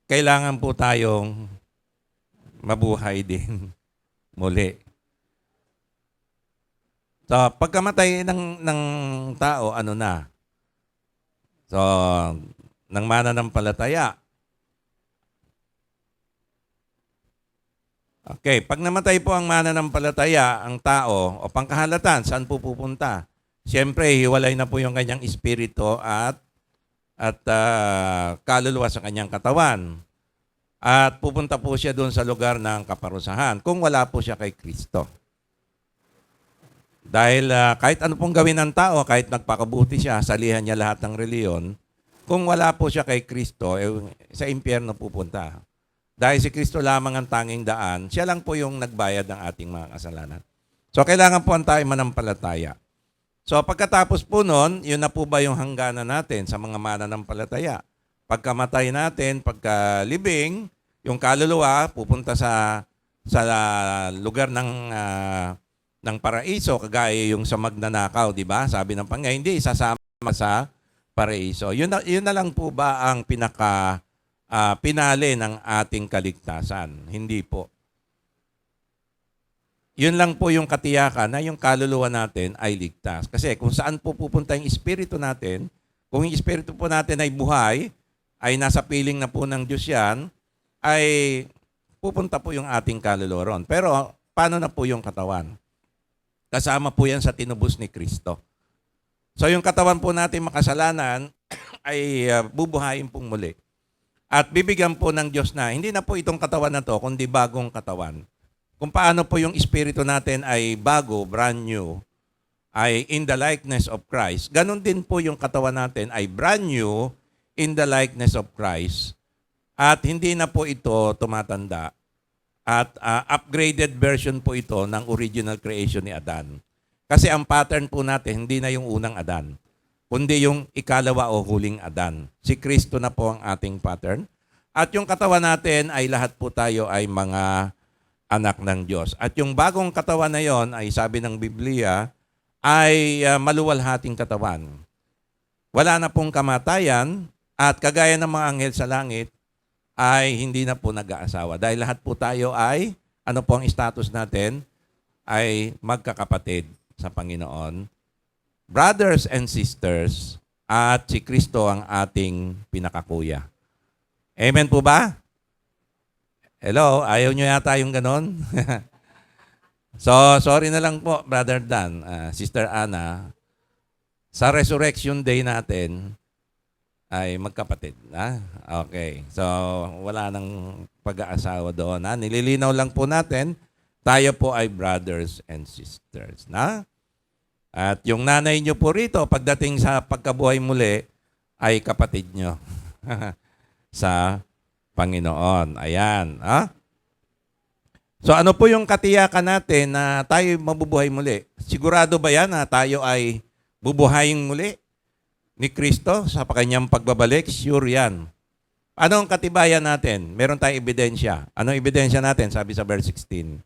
kailangan po tayong mabuhay din muli. So, pagkamatay ng tao, ano na? So, ng mananampalataya. Okay, pag namatay po ang mananampalataya, ang tao, o pangkahalatan, saan po pupunta? Siyempre, hiwalay na po yung kanyang espiritu at kaluluwa sa kanyang katawan. At pupunta po siya doon sa lugar ng kaparusahan kung wala po siya kay Kristo. Dahil kahit ano pong gawin ng tao, kahit nagpakabuti siya, salihan niya lahat ng reliyon, kung wala po siya kay Kristo, sa impyerno pupunta. Dahil si Kristo lamang ang tanging daan, siya lang po yung nagbayad ng ating mga kasalanan. So kailangan po ang tayo manampalataya. So pagkatapos po nun, yun na po ba yung hangganan natin sa mga mananampalataya? Pagkamatay natin, pagkalibing, yung kaluluwa pupunta sa lugar ng paraiso, kagaya yung sa magnanakaw, di ba? Sabi ng Panginoon, hindi isasama sa paraiso. Yun na lang po ba ang pinali ng ating kaligtasan? Hindi po. Yun lang po yung katiyakan na yung kaluluwa natin ay ligtas. Kasi kung saan po pupunta yung espiritu natin, kung yung espiritu po natin ay buhay, ay nasa piling na po ng Diyos yan, ay pupunta po yung ating kaluluwa ron. Pero paano na po yung katawan? Kasama po yan sa tinubos ni Kristo. So yung katawan po natin makasalanan ay bubuhayin pong muli. At bibigyan po ng Diyos na, hindi na po itong katawan na to, kundi bagong katawan. Kung paano po yung espiritu natin ay bago, brand new, ay in the likeness of Christ, ganun din po yung katawan natin ay brand new in the likeness of Christ. At hindi na po ito tumatanda. At upgraded version po ito ng original creation ni Adan. Kasi ang pattern po natin, hindi na yung unang Adan, kundi yung ikalawa o huling Adan. Si Kristo na po ang ating pattern. At yung katawan natin ay lahat po tayo ay mga anak ng Diyos. At yung bagong katawan na yon ay sabi ng Biblia ay maluwalhating katawan. Wala na pong kamatayan at kagaya ng mga anghel sa langit ay hindi na po nag-aasawa. Dahil lahat po tayo ay, ano po ang status natin? Ay magkakapatid sa Panginoon. Brothers and sisters, at si Kristo ang ating pinakakuya. Amen po ba? Hello, ayaw nyo yata yung ganon? So, sorry na lang po, Brother Dan, Sister Ana. Sa Resurrection Day natin, ay magkapatid. Okay. So, wala nang pag-aasawa doon. Nililinaw lang po natin, tayo po ay brothers and sisters. At yung nanay nyo po rito, pagdating sa pagkabuhay muli, ay kapatid nyo sa Panginoon. Ayan. So ano po yung katiyakan natin na tayo mabubuhay muli? Sigurado ba yan na tayo ay bubuhayin muli ni Kristo sa kanyang pagbabalik? Sure yan. Ano ang katibayan natin? Meron tayong ebidensya. Anong ebidensya natin? Sabi sa verse 16.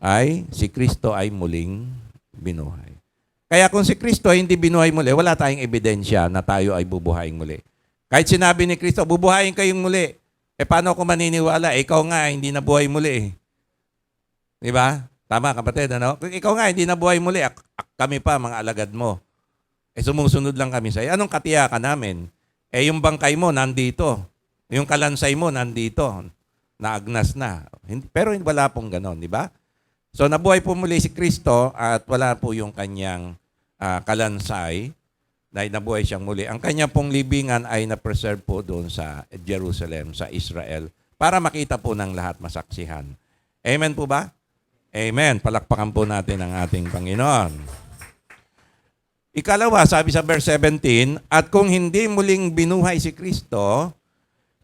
Ay, si Kristo ay muling binuhay. Kaya kung si Kristo ay hindi binuhay muli, wala tayong ebidensya na tayo ay bubuhayin muli. Kahit sinabi ni Kristo, bubuhayin kayong muli. Paano ako maniniwala? Ikaw nga, hindi nabuhay muli. Di ba? Tama, kapatid, ano? Ikaw nga, hindi nabuhay muli. Kami pa, mga alagad mo. Sumusunod lang kami sa'yo. Anong katiyakan namin? Yung bangkay mo, nandito. Yung kalansay mo, nandito. Naagnas na. Pero wala pong ganon, di ba? So, nabuhay po muli si Kristo at wala po yung kanyang kalansay na nabuhay siyang muli. Ang kanya pong libingan ay na-preserve po doon sa Jerusalem, sa Israel, para makita po ng lahat, masaksihan. Amen po ba? Amen. Palakpakan po natin ang ating Panginoon. Ikalawa, sabi sa verse 17, at kung hindi muling binuhay si Kristo,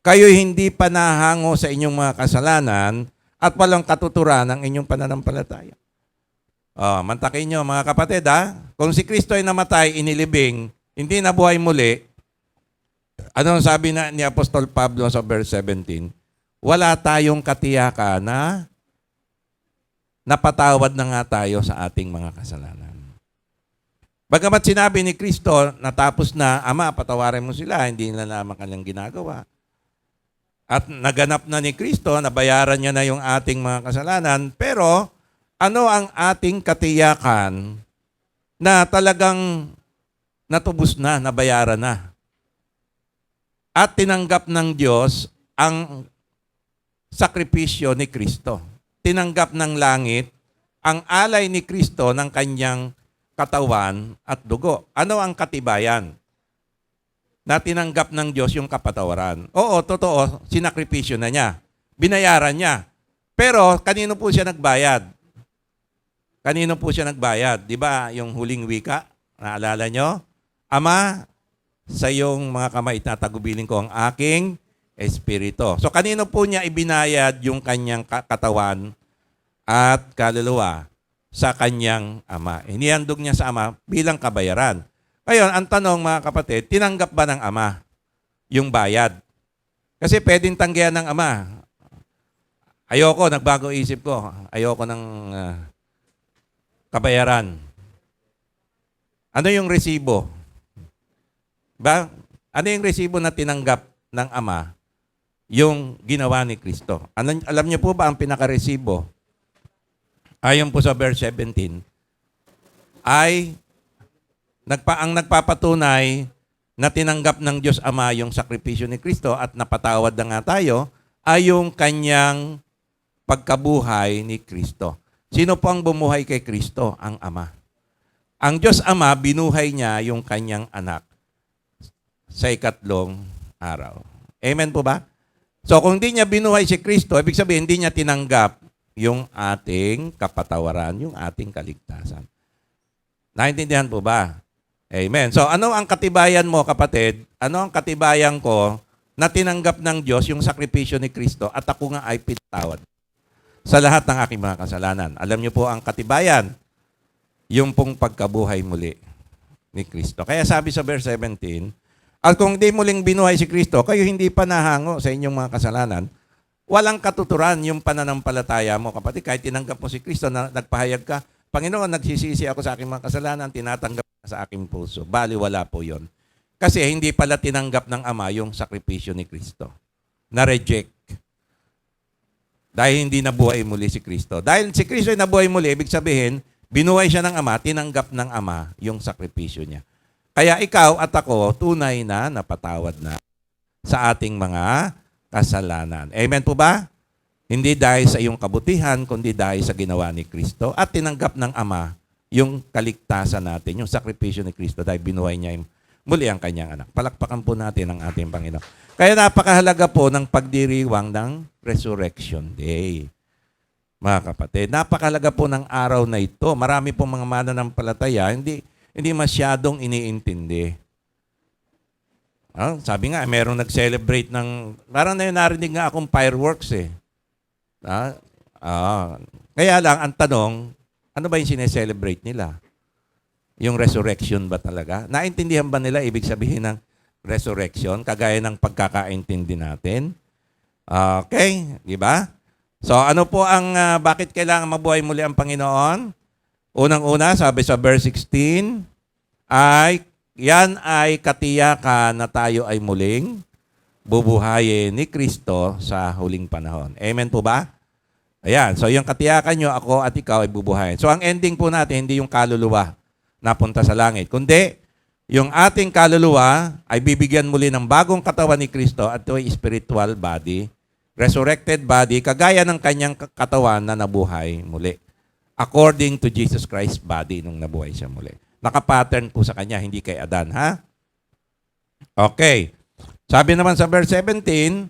kayo'y hindi pa nahango sa inyong mga kasalanan at walang katuturan ng inyong pananampalataya. Mantakin nyo mga kapatid kung si Kristo ay namatay, inilibing, hindi nabuhay muli, ano sabi ni Apostol Pablo sa verse 17? Wala tayong katiyakan na napatawad na nga tayo sa ating mga kasalanan. Bagamat sinabi ni Kristo, natapos na, Ama, patawarin mo sila, hindi nila naman kanilang ginagawa. At naganap na ni Kristo, nabayaran niya na yung ating mga kasalanan, pero ano ang ating katiyakan na talagang natubos na, nabayaran na? At tinanggap ng Diyos ang sakripisyo ni Kristo. Tinanggap ng langit ang alay ni Kristo ng kanyang katawan at dugo. Ano ang katibayan? Na tinanggap ng Diyos yung kapatawaran. Oo, totoo, sinakripisyo na niya. Binayaran niya. Pero kanino po siya nagbayad? Kanino po siya nagbayad? Di ba yung huling wika? Naalala nyo? Ama, sa iyong mga kamay tatagubilin ko ang aking espiritu. So kanino po niya ibinayad yung kanyang katawan at kaluluwa? Sa kanyang ama. Inihandog niya sa ama bilang kabayaran. Ngayon, ang tanong mga kapatid, tinanggap ba ng ama yung bayad? Kasi pwedeng tanggihan ng ama. Ayoko, nagbago isip ko. Ayoko ng kabayaran. Ano yung resibo? Ba? Ano yung resibo na tinanggap ng ama? Yung ginawa ni Kristo. Alam niyo po ba ang pinaka-resibo? Ayon po sa verse 17, ay ang nagpapatunay na tinanggap ng Diyos Ama yung sakripisyo ni Kristo at napatawad na nga tayo, ay yung kanyang pagkabuhay ni Kristo. Sino po ang bumuhay kay Kristo? Ang Ama. Ang Diyos Ama, binuhay niya yung kanyang anak sa ikatlong araw. Amen po ba? So kung hindi niya binuhay si Kristo, ibig sabihin hindi niya tinanggap yung ating kapatawaran, yung ating kaligtasan. Naintindihan po ba? Amen. So ano ang katibayan mo, kapatid? Ano ang katibayan ko na tinanggap ng Diyos yung sakripisyo ni Kristo at ako nga ay pinatawad sa lahat ng aking mga kasalanan? Alam niyo po ang katibayan, yung pong pagkabuhay muli ni Kristo. Kaya sabi sa verse 17, at kung di muling binuhay si Kristo, kayo hindi pa nahango sa inyong mga kasalanan, walang katuturan yung pananampalataya mo, kapatid. Kahit tinanggap mo si Kristo, na nagpahayag ka, Panginoon, nagsisisi ako sa aking mga kasalanan, tinatanggap na sa aking puso. Bali, wala po yon. Kasi hindi pala tinanggap ng Ama yung sakripisyo ni Kristo. Na-reject. Dahil hindi nabuhay muli si Kristo. Dahil si Kristo ay nabuhay muli, ibig sabihin, binuhay siya ng Ama, tinanggap ng Ama yung sakripisyo niya. Kaya ikaw at ako, tunay na napatawad na sa ating mga kasalanan. Amen po ba? Hindi dahil sa iyong kabutihan, kundi dahil sa ginawa ni Kristo at tinanggap ng Ama yung kaligtasan natin, yung sakripisyo ni Kristo dahil binuhay niya muli ang kanyang anak. Palakpakan po natin ang ating Panginoon. Kaya napakahalaga po ng pagdiriwang ng Resurrection Day. Mga kapatid, napakahalaga po ng araw na ito. Marami pong mga mananampalataya, hindi masyadong iniintindi. Sabi nga, merong nag-celebrate ng, parang narinig nga akong fireworks eh. Kaya lang, ang tanong, ano ba yung sineselebrate nila? Yung resurrection ba talaga? Naintindihan ba nila ibig sabihin ng resurrection, kagaya ng pagkakaintindi natin? Okay, di ba? So ano po ang, bakit kailangan mabuhay muli ang Panginoon? Unang-una, sabi sa verse 16, yan ay katiyakan na tayo ay muling bubuhayin ni Kristo sa huling panahon. Amen po ba? Ayan, so yung katiyakan nyo, ako at ikaw ay bubuhayin. So ang ending po natin, hindi yung kaluluwa napunta sa langit, kundi yung ating kaluluwa ay bibigyan muli ng bagong katawan ni Kristo at ito ay spiritual body, resurrected body, kagaya ng kanyang katawan na nabuhay muli. According to Jesus Christ's body nung nabuhay siya muli. Nakapattern po sa kanya, hindi kay Adan, ha? Okay. Sabi naman sa verse 17,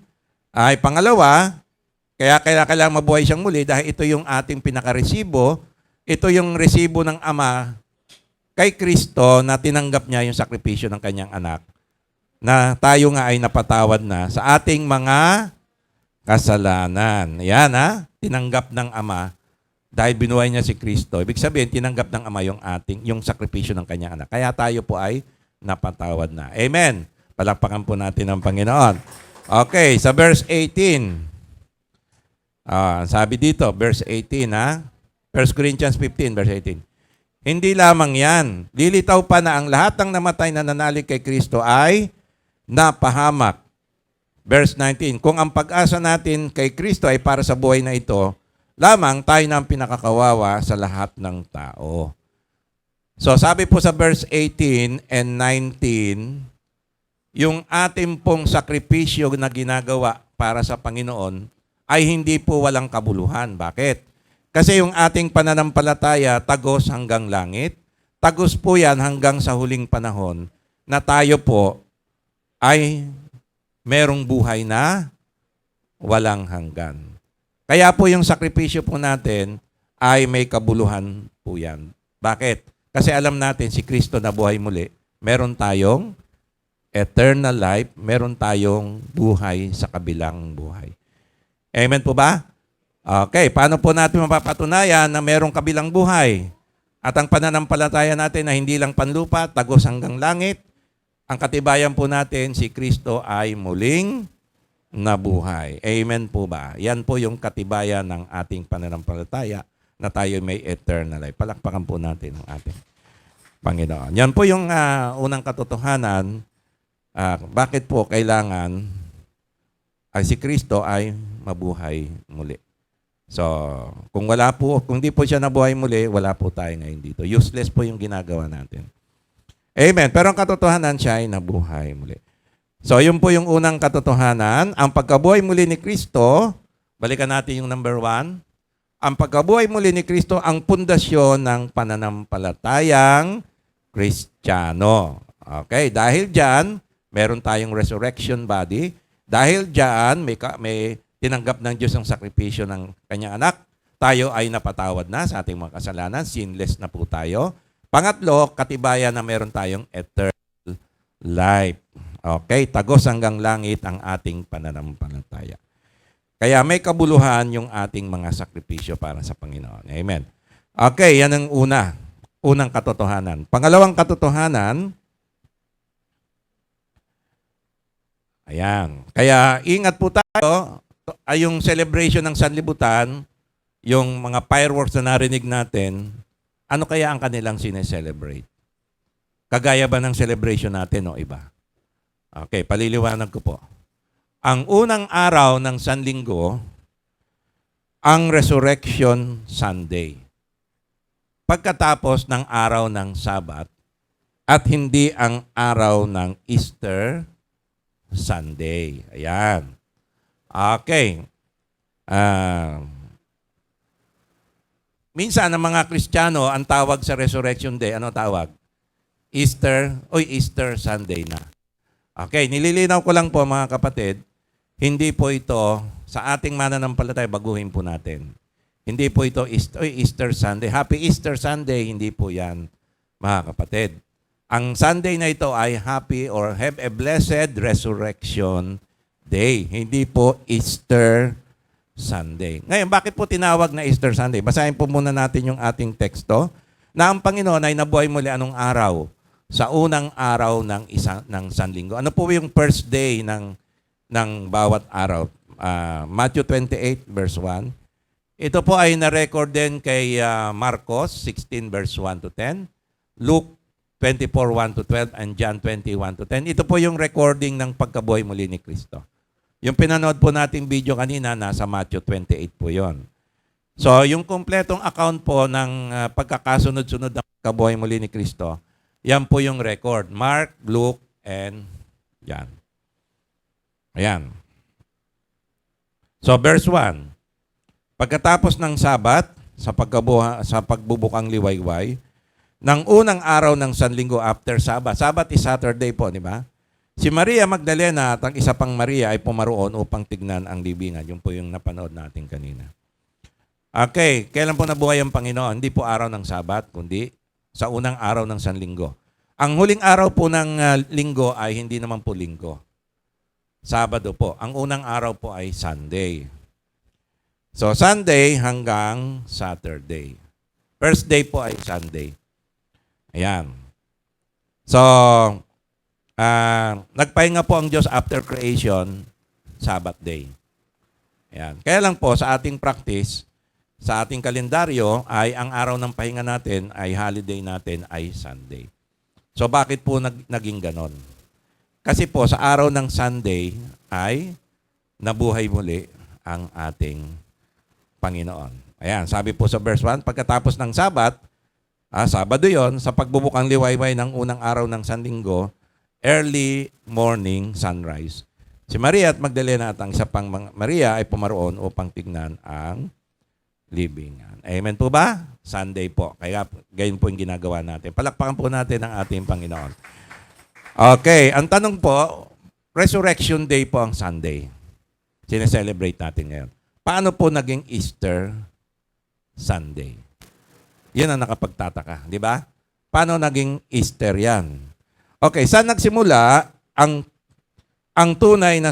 ay pangalawa, kaya kailangan mabuhay siyang muli dahil ito yung ating pinakaresibo, ito yung resibo ng Ama kay Kristo na tinanggap niya yung sakripisyo ng kanyang anak, na tayo nga ay napatawad na sa ating mga kasalanan. Yan ha, tinanggap ng Ama dahil binuhay niya si Kristo. Ibig sabihin, tinanggap ng Ama yung sakripisyo ng kanyang anak. Kaya tayo po ay napatawad na. Amen. Palakpakan po natin ang Panginoon. Okay, sa verse 18. Sabi dito, verse 18 ha. 1 Corinthians 15, verse 18. Hindi lamang yan. Lilitaw pa na ang lahat ng namatay na nanalig kay Kristo ay napahamak. Verse 19, kung ang pag-asa natin kay Kristo ay para sa buhay na ito, lamang tayo na ang pinakakawawa sa lahat ng tao. So sabi po sa verse 18 and 19, yung ating pong sakripisyo na ginagawa para sa Panginoon ay hindi po walang kabuluhan. Bakit? Kasi yung ating pananampalataya, tagos hanggang langit. Tagos po yan hanggang sa huling panahon na tayo po ay merong buhay na walang hanggan. Kaya po yung sakripisyo po natin ay may kabuluhan po yan. Bakit? Kasi alam natin si Kristo na buhay muli. Meron tayong eternal life, meron tayong buhay sa kabilang buhay. Amen po ba? Okay, paano po natin mapapatunayan na merong kabilang buhay? At ang pananampalataya natin na hindi lang panlupa, tagos hanggang langit, ang katibayan po natin, si Kristo ay muling nabuhay. Amen po ba? Yan po yung katibayan ng ating pananampalataya na tayo may eternal life. Palakpakan po natin ang ating Panginoon. Yan po yung unang katotohanan. Bakit po kailangan ay si Kristo ay mabuhay muli? So, kung hindi po siya nabuhay muli, wala po tayo ngayon dito. Useless po yung ginagawa natin. Amen. Pero ang katotohanan, siya ay nabuhay muli. So, yun po yung unang katotohanan. Ang pagkabuhay muli ni Kristo, balikan natin yung number 1. Ang pagkabuhay muli ni Kristo, ang pundasyon ng pananampalatayang Kristiyano. Okay, dahil dyan, meron tayong resurrection body. Dahil dyan, may tinanggap ng Diyos ang sakripisyo ng kanyang anak. Tayo ay napatawad na sa ating mga kasalanan. Sinless na po tayo. Pangatlo, katibayan na meron tayong eternal life. Okay, tagos hanggang langit ang ating pananampalataya. Kaya may kabuluhan yung ating mga sakripisyo para sa Panginoon. Amen. Okay, yan ang unang katotohanan. Pangalawang katotohanan, ayan. Kaya ingat po tayo, ay yung celebration ng sanlibutan, yung mga fireworks na narinig natin, ano kaya ang kanilang sineselebrate? Kagaya ba ng celebration natin o iba? Okay, paliliwanag ko po. Ang unang araw ng Sanlinggo, ang Resurrection Sunday. Pagkatapos ng araw ng Sabat at hindi ang araw ng Easter Sunday. Ayan. Okay. Minsan, ang mga Kristiyano, ang tawag sa Resurrection Day, ano tawag? Easter Sunday na. Okay, nililinaw ko lang po mga kapatid, hindi po ito, sa ating mananampalataya, baguhin po natin. Hindi po ito Easter Sunday. Happy Easter Sunday, hindi po yan, mga kapatid. Ang Sunday na ito ay happy or have a blessed Resurrection Day. Hindi po Easter Sunday. Ngayon, bakit po tinawag na Easter Sunday? Basahin po muna natin yung ating teksto na ang Panginoon ay nabuhay muli anong araw? Sa unang araw ng Sanlinggo. Ano po yung first day ng bawat araw? Matthew 28 verse 1. Ito po ay na-record din kay Marcos 16 verse 1 to 10, Luke 24 1 to 12, and John 21 to 10. Ito po yung recording ng pagkabuhay muli ni Kristo. Yung pinanood po nating video kanina, nasa Matthew 28 po yon. So, yung kompletong account po ng pagkakasunod-sunod ng pagkabuhay muli ni Kristo, yan po yung record. Mark, Luke, and John. Ayan. So, verse 1. Pagkatapos ng Sabat, sa pagbubukang liwayway, ng unang araw ng Sanlinggo after Sabat. Sabat is Saturday po, di ba? Si Maria Magdalena at ang isa pang Maria ay pumaroon upang tignan ang libingan. Yun po yung napanood natin kanina. Okay, kailan po nabuhay ang Panginoon? Hindi po araw ng Sabat, kundi sa unang araw ng Sanlinggo. Ang huling araw po ng linggo ay hindi naman po linggo. Sabado po. Ang unang araw po ay Sunday. So, Sunday hanggang Saturday. First day po ay Sunday. Ayan. So, nagpahinga po ang Diyos after creation, Sabbath day. Ayan. Kaya lang po, sa ating practice, sa ating kalendaryo, ay ang araw ng pahinga natin, ay holiday natin, ay Sunday. So, bakit po naging ganon? Kasi po, sa araw ng Sunday, ay nabuhay muli ang ating Panginoon. Ayan, sabi po sa verse 1, pagkatapos ng Sabat, Sabado yon, sa pagbubukang liwayway ng unang araw ng Sanlinggo, early morning sunrise. Si Maria at Magdalena at ang isa pang Maria ay pumaroon upang tignan ang libingan. Amen po ba? Sunday po. Kaya gayon po yung ginagawa natin. Palakpakan po natin ang ating Panginoon. Okay, ang tanong po, Resurrection Day po ang Sunday. Sineselebrate natin ngayon. Paano po naging Easter Sunday? Yan ang nakapagtataka, di ba? Paano naging Easter yan? Okay, saan nagsimula ang tunay na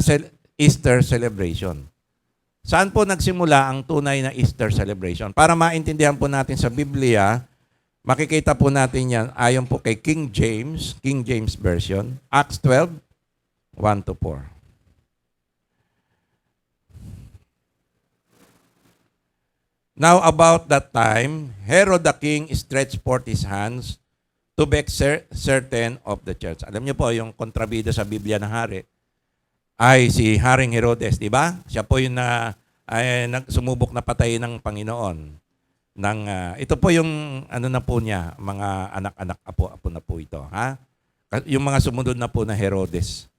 Easter celebration? Saan po nagsimula ang tunay na Easter celebration? Para maintindihan po natin sa Biblia, makikita po natin yan ayon po kay King James Version, Acts 12, 1 to 4. Now about that time, Herod the king stretched forth his hands to vex certain of the church. Alam niyo po, yung kontrabida sa Biblia na hari ay si Haring Herodes, di ba? Siya po yung sumubok na patayin ng Panginoon. Ito po yung ano na po niya, mga anak-anak, apo na po ito. Ha? Yung mga sumunod na po na Herodes.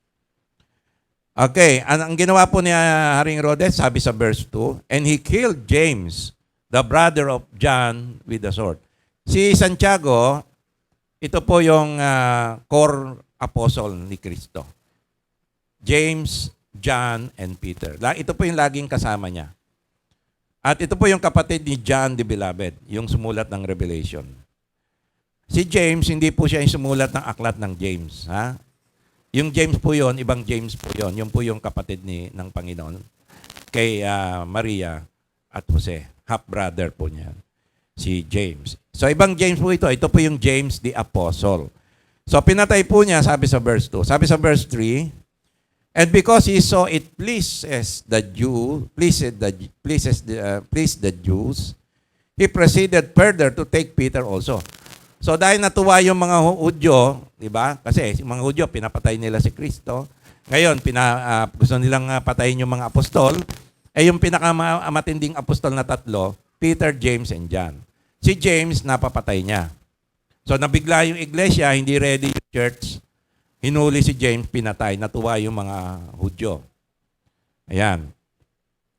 Okay, ang ginawa po ni Haring Herodes, sabi sa verse 2, and he killed James, the brother of John, with the sword. Si Santiago, ito po yung core apostle ni Kristo. James, John, and Peter. Ito po yung laging kasama niya. At ito po yung kapatid ni John the Beloved, yung sumulat ng Revelation. Si James, hindi po siya yung sumulat ng aklat ng James. Ha? Yung James po yon, ibang James po yon. Yung po yung kapatid ng Panginoon kay Maria at Jose. Half-brother po niya. Si James. So, ibang James po ito. Ito po yung James the Apostle. So, pinatay po niya, sabi sa verse 2. Sabi sa verse 3, and because he saw it pleased the Jews, he proceeded further to take Peter also. So dahil natuwa yung mga Hudyo, di ba? Kasi yung mga Hudyo, pinapatay nila si Kristo. Ngayon, gusto nilang patayin yung mga apostol. Yung pinakamatinding apostol na tatlo, Peter, James, and John. Si James, napapatay niya. So nabigla yung iglesia, hindi ready yung church. Hinuli si James, pinatay. Natuwa yung mga Hudyo. Ayan.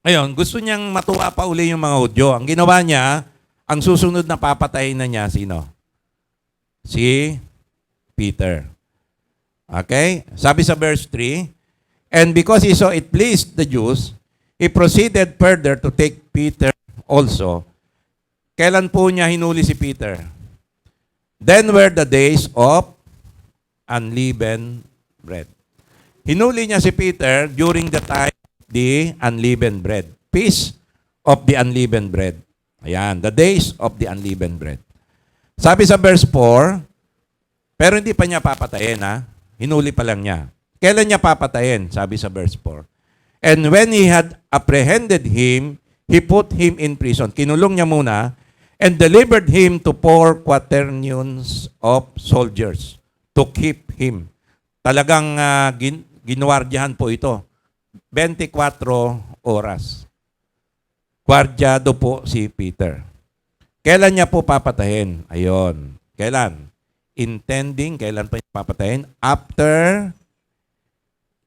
Ngayon, gusto niyang matuwa pa uli yung mga Hudyo. Ang ginawa niya, ang susunod na papatayin na niya, sino? Si Peter. Okay? Sabi sa verse 3, and because he saw it pleased the Jews, he proceeded further to take Peter also. Kailan po niya hinuli si Peter? Then were the days of unleavened bread. Hinuli niya si Peter during the time of the unleavened bread. Feast of the unleavened bread. Ayan, the days of the unleavened bread. Sabi sa verse 4, pero hindi pa niya papatayin, ha? Hinuli pa lang niya. Kailan niya papatayin? Sabi sa verse 4. And when he had apprehended him, he put him in prison. Kinulong niya muna and delivered him to 4 quaternions of soldiers to keep him. Talagang ginuwardyahan po ito. 24 oras. Gwardyado po si Peter. Kailan niya po papatayin? Ayon. Kailan? Kailan pa niya papatayin? After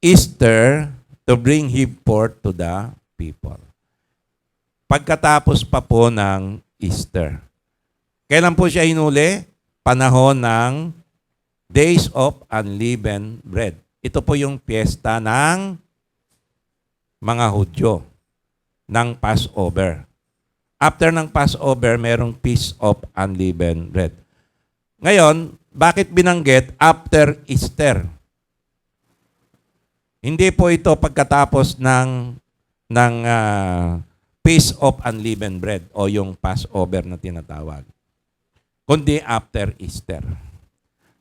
Easter to bring him forth to the people. Pagkatapos pa po ng Easter. Kailan po siya hinuli? Panahon ng Days of Unleavened Bread. Ito po yung piyesta ng mga Hudyo, ng Passover. After ng Passover, merong Feast of Unleavened Bread. Ngayon, bakit binanggit after Easter? Hindi po ito pagkatapos ng Feast of Unleavened Bread o yung Passover na tinatawag. Kundi after Easter.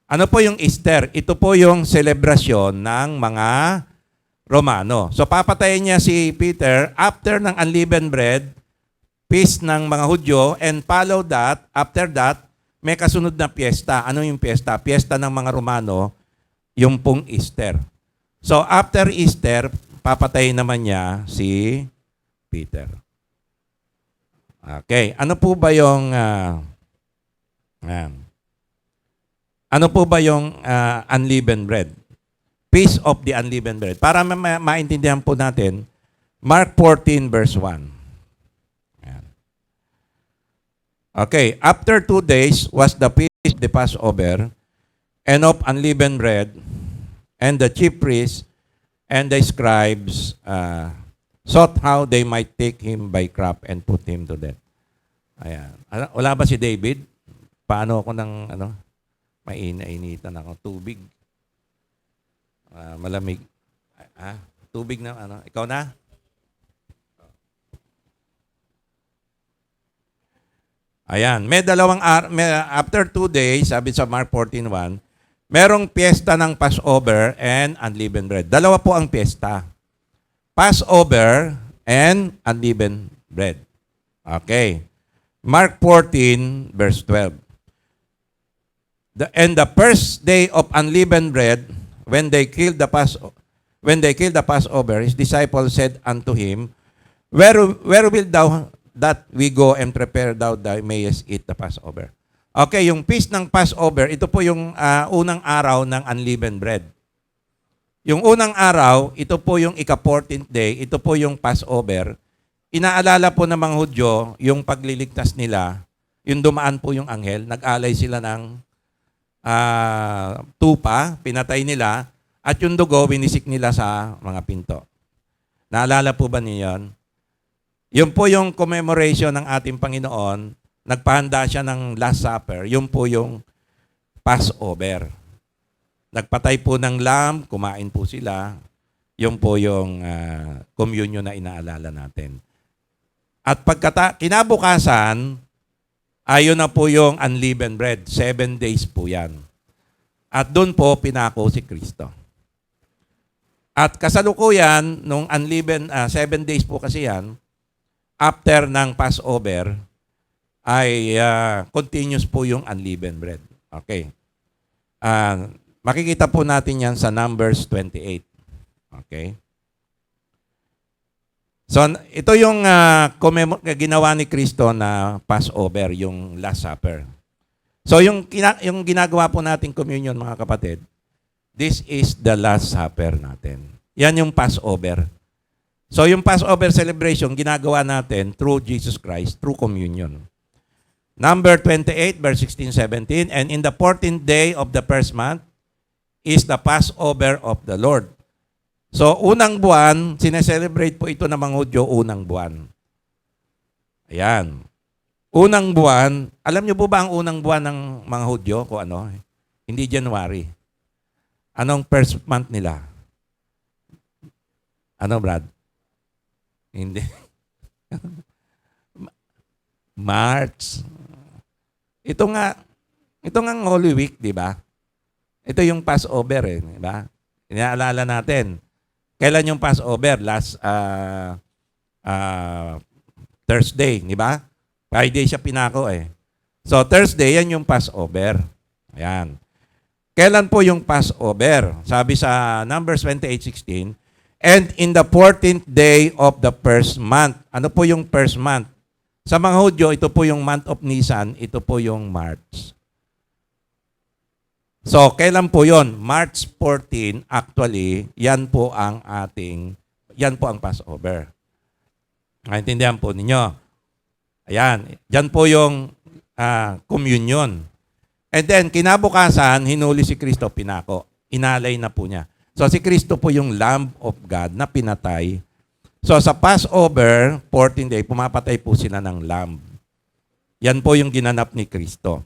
Ano po yung Easter? Ito po yung selebrasyon ng mga Romano. So papatayin niya si Peter after ng Unleavened Bread, feast ng mga Hudyo, and follow that, after that, may kasunod na piyesta. Ano yung piyesta? Piyesta ng mga Romano, yung pong Easter. So after Easter, papatayin naman niya si Peter. Okay. Ano po ba yung unleavened bread? Feast of the unleavened bread. Para maintindihan po natin, Mark 14 verse 1. Okay, after 2 days was the feast of the Passover and of unleavened bread, and the chief priests and the scribes sought how they might take him by craft and put him to death. Ayan. Wala ba si David? Paano ako mainitan ako? Tubig. Malamig. Tubig na, ikaw na? Ayan. After 2 days, sabi sa Mark 14:1, merong piyesta ng Passover and unleavened bread. Dalawa po ang piyesta. Passover and unleavened bread. Okay. Mark 14 verse 12. And the first day of unleavened bread, when they killed the Passover, his disciples said unto him, Where wilt thou that we go and prepare thou mayest eat the Passover? Okay, yung feast ng Passover, ito po yung unang araw ng unleavened bread. Yung unang araw, ito po yung ika-14th day, ito po yung Passover. Inaalala po ng mga Hudyo yung pagliligtas nila, yung dumaan po yung anghel, nag-alay sila ng tupa, pinatay nila, at yung dugo, winisik nila sa mga pinto. Naalala po ba niyo yun? Yun po yung commemoration ng ating Panginoon, nagpahanda siya ng Last Supper, yun po yung Passover. Nagpatay po ng lamb, kumain po sila. Yung po yung communion na inaalala natin. At kinabukasan, ayon na po yung unleavened bread. 7 days po yan. At doon po pinako si Kristo. At kasalukuyan, nung unleavened, 7 days po kasi yan, after ng Passover, ay continuous po yung unleavened bread. Okay. Makikita po natin yan sa Numbers 28. Okay. So, ito yung ginawa ni Kristo na Passover, yung Last Supper. So, yung ginagawa po nating communion, mga kapatid, this is the Last Supper natin. Yan yung Passover. So, yung Passover celebration, ginagawa natin through Jesus Christ, through communion. Number 28, verse 16-17, and in the 14th day of the first month is the Passover of the Lord. So, unang buwan, sineselebrate po ito ng mga Hudyo, unang buwan. Ayan. Unang buwan, alam niyo po ba ang unang buwan ng mga Hudyo? Kung ano? Hindi January. Anong first month nila? Ano, Brad? Hindi. March. Ito nga ang Holy Week, di ba? Ito yung Passover, di ba? Inaalala natin. Kailan yung Passover? Last Thursday, di ba? Friday siya pinako eh. So Thursday, yan yung Passover. Ayan. Kailan po yung Passover? Sabi sa Numbers 28:16, and in the 14th day of the first month. Ano po yung first month? Sa mga Hudyo, ito po yung month of Nisan, ito po yung March. So, kailan po yon? March 14, actually, yan po ang Passover. Naintindihan po ninyo. Ayan, yan po yung communion. And then, kinabukasan, hinuli si Kristo, pinako. Inalay na po niya. So, si Kristo po yung Lamb of God na pinatay. So, sa Passover, 14 day, pumapatay po sila ng lamb. Yan po yung ginanap ni Kristo.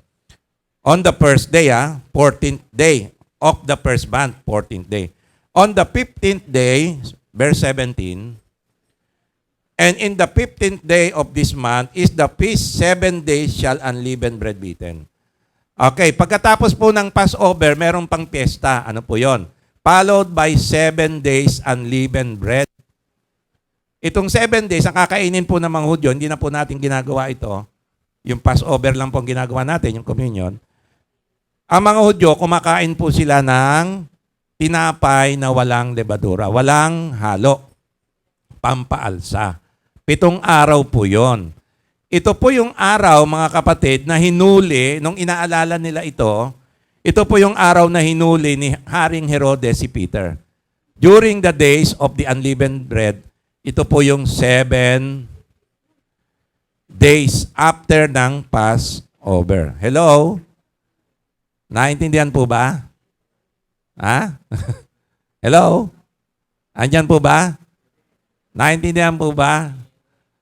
On the first day, 14th day of the first month, 14th day. On the 15th day, verse 17, and in the 15th day of this month is the feast, 7 days shall unleavened bread be eaten. Okay, pagkatapos po ng Passover, meron pang piyesta. Ano po yon? Followed by 7 days unleavened bread. Itong 7 days, ang kakainin po ng mga Hudyo, hindi na po natin ginagawa ito. Yung Passover lang po ang ginagawa natin, yung communion. Ang mga Hudyo, kumakain po sila ng tinapay na walang lebadura, walang halo, pampaalsa. 7 araw po yon. Ito po yung araw, mga kapatid, na hinuli, nung inaalala nila ito po yung araw na hinuli ni Haring Herodes si Peter. During the days of the unleavened bread, ito po yung 7 days after ng Passover. Hello? Naintindihan po ba? Ha? Hello? Andyan po ba? Naintindihan po ba?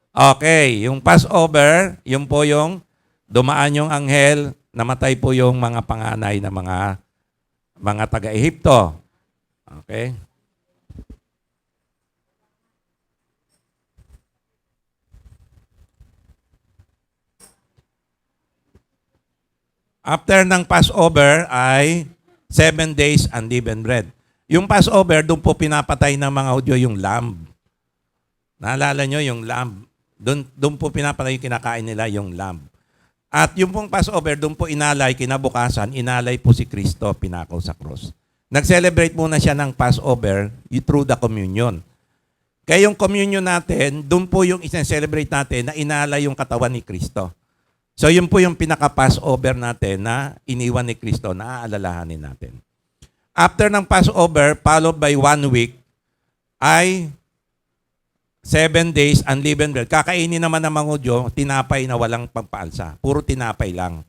Okay, yung Passover, yun po yung dumaan yung anghel, namatay po yung mga panganay na mga taga-Ehipto. Okay? After ng Passover ay 7 days unleavened bread. Yung Passover, doon po pinapatay ng mga Hudyo yung lamb. Naalala nyo yung lamb? Doon po pinapatay yung kinakain nila yung lamb. At yung pong Passover, doon po inalay, kinabukasan, inalay po si Kristo, pinako sa cross. Nag-celebrate muna siya ng Passover through the communion. Kaya yung communion natin, doon po yung isa-celebrate natin na inalay yung katawan ni Kristo. So yun po yung pinaka-Passover natin na iniwan ni Kristo na aalalahanin natin. After ng Passover, followed by 1 week, ay 7 days unleavened bread. Kakainin naman ng mga Hudyo, tinapay na walang pagpaalsa. Puro tinapay lang.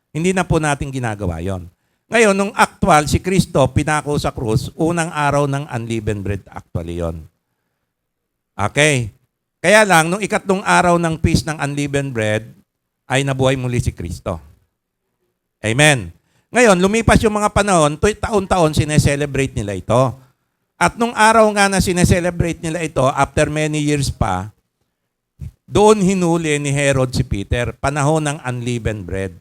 Hindi na po natin ginagawa yon. Ngayon, nung actual, si Kristo pinako sa krus, unang araw ng unleavened bread actually yon. Okay. Kaya lang, nung 3 araw ng feast ng unleavened bread, ay nabuhay muli si Kristo. Amen. Ngayon, lumipas yung mga panahon, taon-taon sineselebrate nila ito. At nung araw nga na sineselebrate nila ito, after many years pa, doon hinuli ni Herod si Peter, panahon ng unleavened bread.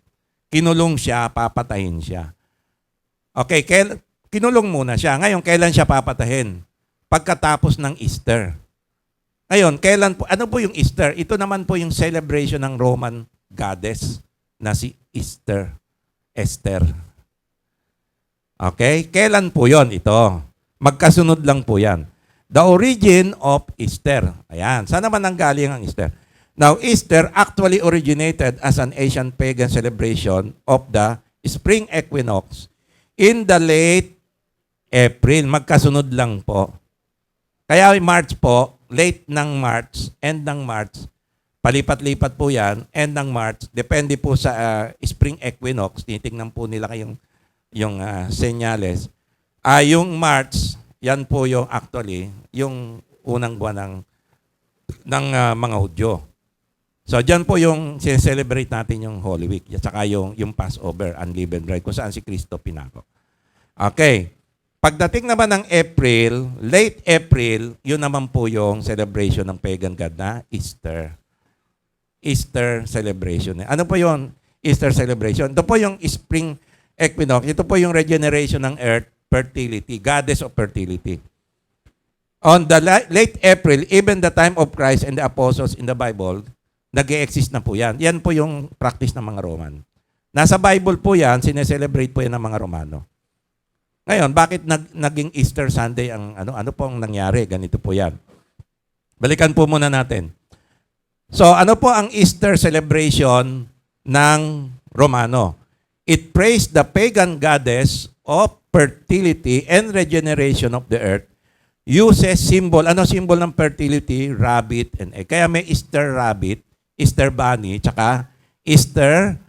Kinulong siya, papatayin siya. Okay, kinulong muna siya. Ngayon, kailan siya papatayin? Pagkatapos ng Easter. Ngayon, ano po yung Easter? Ito naman po yung celebration ng Roman goddess na si Esther. Okay? Kailan po yon ito? Magkasunod lang po yan. The origin of Easter. Ayan. Saan naman nanggaling ang Easter? Now, Easter actually originated as an Asian pagan celebration of the spring equinox in the late April. Magkasunod lang po. Kaya March po, late ng March, end ng March, palipat-lipat po yan, end ng March, depende po sa spring equinox, titingnan po nila yung senyales. Yung March, yan po yung actually, yung unang buwan ng mga Hudyo. So, dyan po yung celebrate natin yung Holy Week, at saka yung Passover, unleavened bread, kung saan si Kristo pinako. Okay. Pagdating naman ng April, late April, yun naman po yung celebration ng pagan god na Easter. Easter celebration. Ano po yung Easter celebration? Ito po yung spring equinox. Ito po yung regeneration ng earth, fertility, goddess of fertility. On the late April, even the time of Christ and the apostles in the Bible, nag-e-exist na po yan. Yan po yung practice ng mga Roman. Nasa Bible po yan, sineselebrate po yan ng mga Romano. Ngayon, bakit naging Easter Sunday ang ano po ang nangyari? Ganito po 'yan. Balikan po muna natin. So, ano po ang Easter celebration ng Romano? It praised the pagan goddess of fertility and regeneration of the earth. Uses symbol. Ano symbol ng fertility? Rabbit and egg. Kaya may Easter rabbit, Easter bunny, tsaka Easter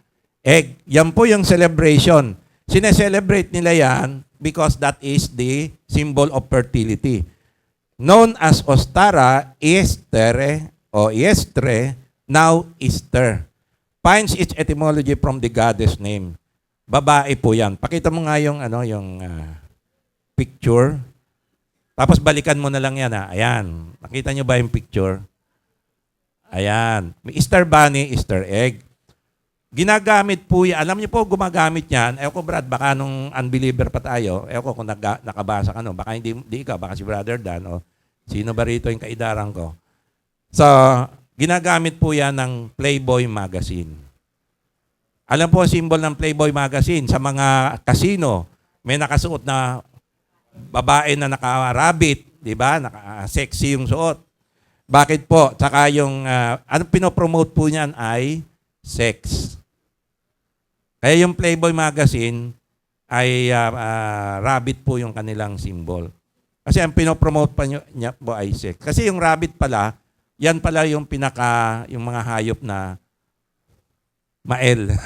egg. Yan po yung celebration. Sineselebrate nila yan because that is the symbol of fertility. Known as Ostara, Estere, o Estre, now Easter. Finds its etymology from the goddess name. Babae po yan. Pakita mo nga yung, picture. Tapos balikan mo na lang yan. Ayan. Nakita nyo ba yung picture? Ayan. May Easter bunny, Easter egg. Ginagamit po yan. Alam niyo po, gumagamit yan. Ewan ko, Brad, baka nung unbeliever pa tayo, ewan ko kung nakabasa ka, no? Baka hindi ikaw, baka si Brother Dan, o sino ba rito yung kaidaran ko. So, ginagamit po yan ng Playboy magazine. Alam po, symbol ng Playboy magazine, sa mga casino, may nakasuot na babae na naka-rabbit, di ba? Naka-sexy yung suot. Bakit po? Tsaka yung, anong pinopromote po niyan ay sex. Kaya yung Playboy magazine ay rabbit po yung kanilang symbol. Kasi ang pinopromote pa niya po ay sex. Kasi yung rabbit pala, yan pala yung yung mga hayop na mael.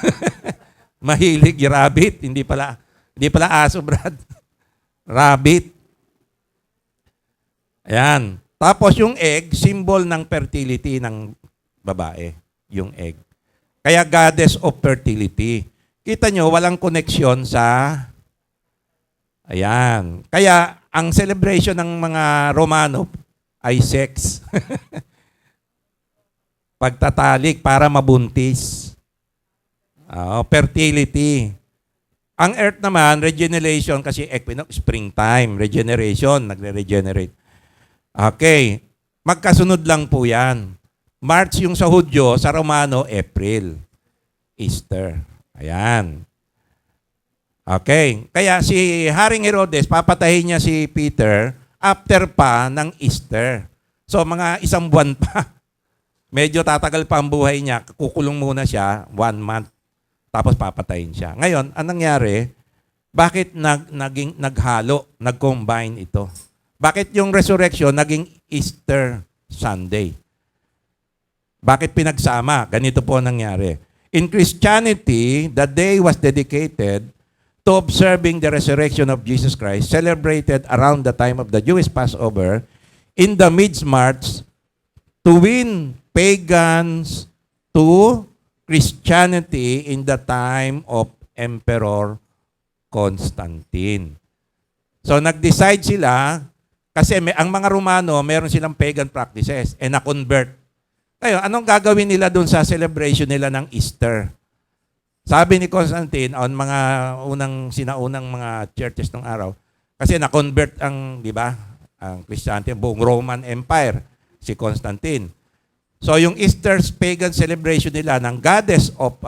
Mahilig yung rabbit. Hindi pala aso, Brad. Rabbit. Ayan. Tapos yung egg, symbol ng fertility ng babae. Yung egg. Kaya goddess of fertility. Kita nyo, walang koneksyon sa... Ayan. Kaya, ang celebration ng mga Romano ay sex. Pagtatalik para mabuntis. Fertility. Ang earth naman, regeneration, kasi equinox, springtime, regeneration, nagre-regenerate. Okay. Magkasunod lang po yan. March yung sa Hudyo, sa Romano, April. Easter. Ayan. Okay. Kaya si Haring Herodes, papatayin niya si Peter after pa ng Easter. So, mga isang buwan pa. Medyo tatagal pa ang buhay niya. Kukulong muna siya, 1 month. Tapos papatayin siya. Ngayon, anong nangyari? Bakit naghalo, nag-combine ito? Bakit yung resurrection naging Easter Sunday? Bakit pinagsama? Ganito po nangyari. In Christianity, the day was dedicated to observing the resurrection of Jesus Christ, celebrated around the time of the Jewish Passover, in the mid-March, to win pagans to Christianity in the time of Emperor Constantine. So nag-decide sila kasi ang mga Romano, meron silang pagan practices and na-convert. Ngayon, anong gagawin nila dun sa celebration nila ng Easter? Sabi ni Constantine, on mga sinaunang mga churches ng araw, kasi na-convert ang, di ba, ang Christianity, buong Roman Empire, si Constantine. So yung Easter's pagan celebration nila ng goddess of,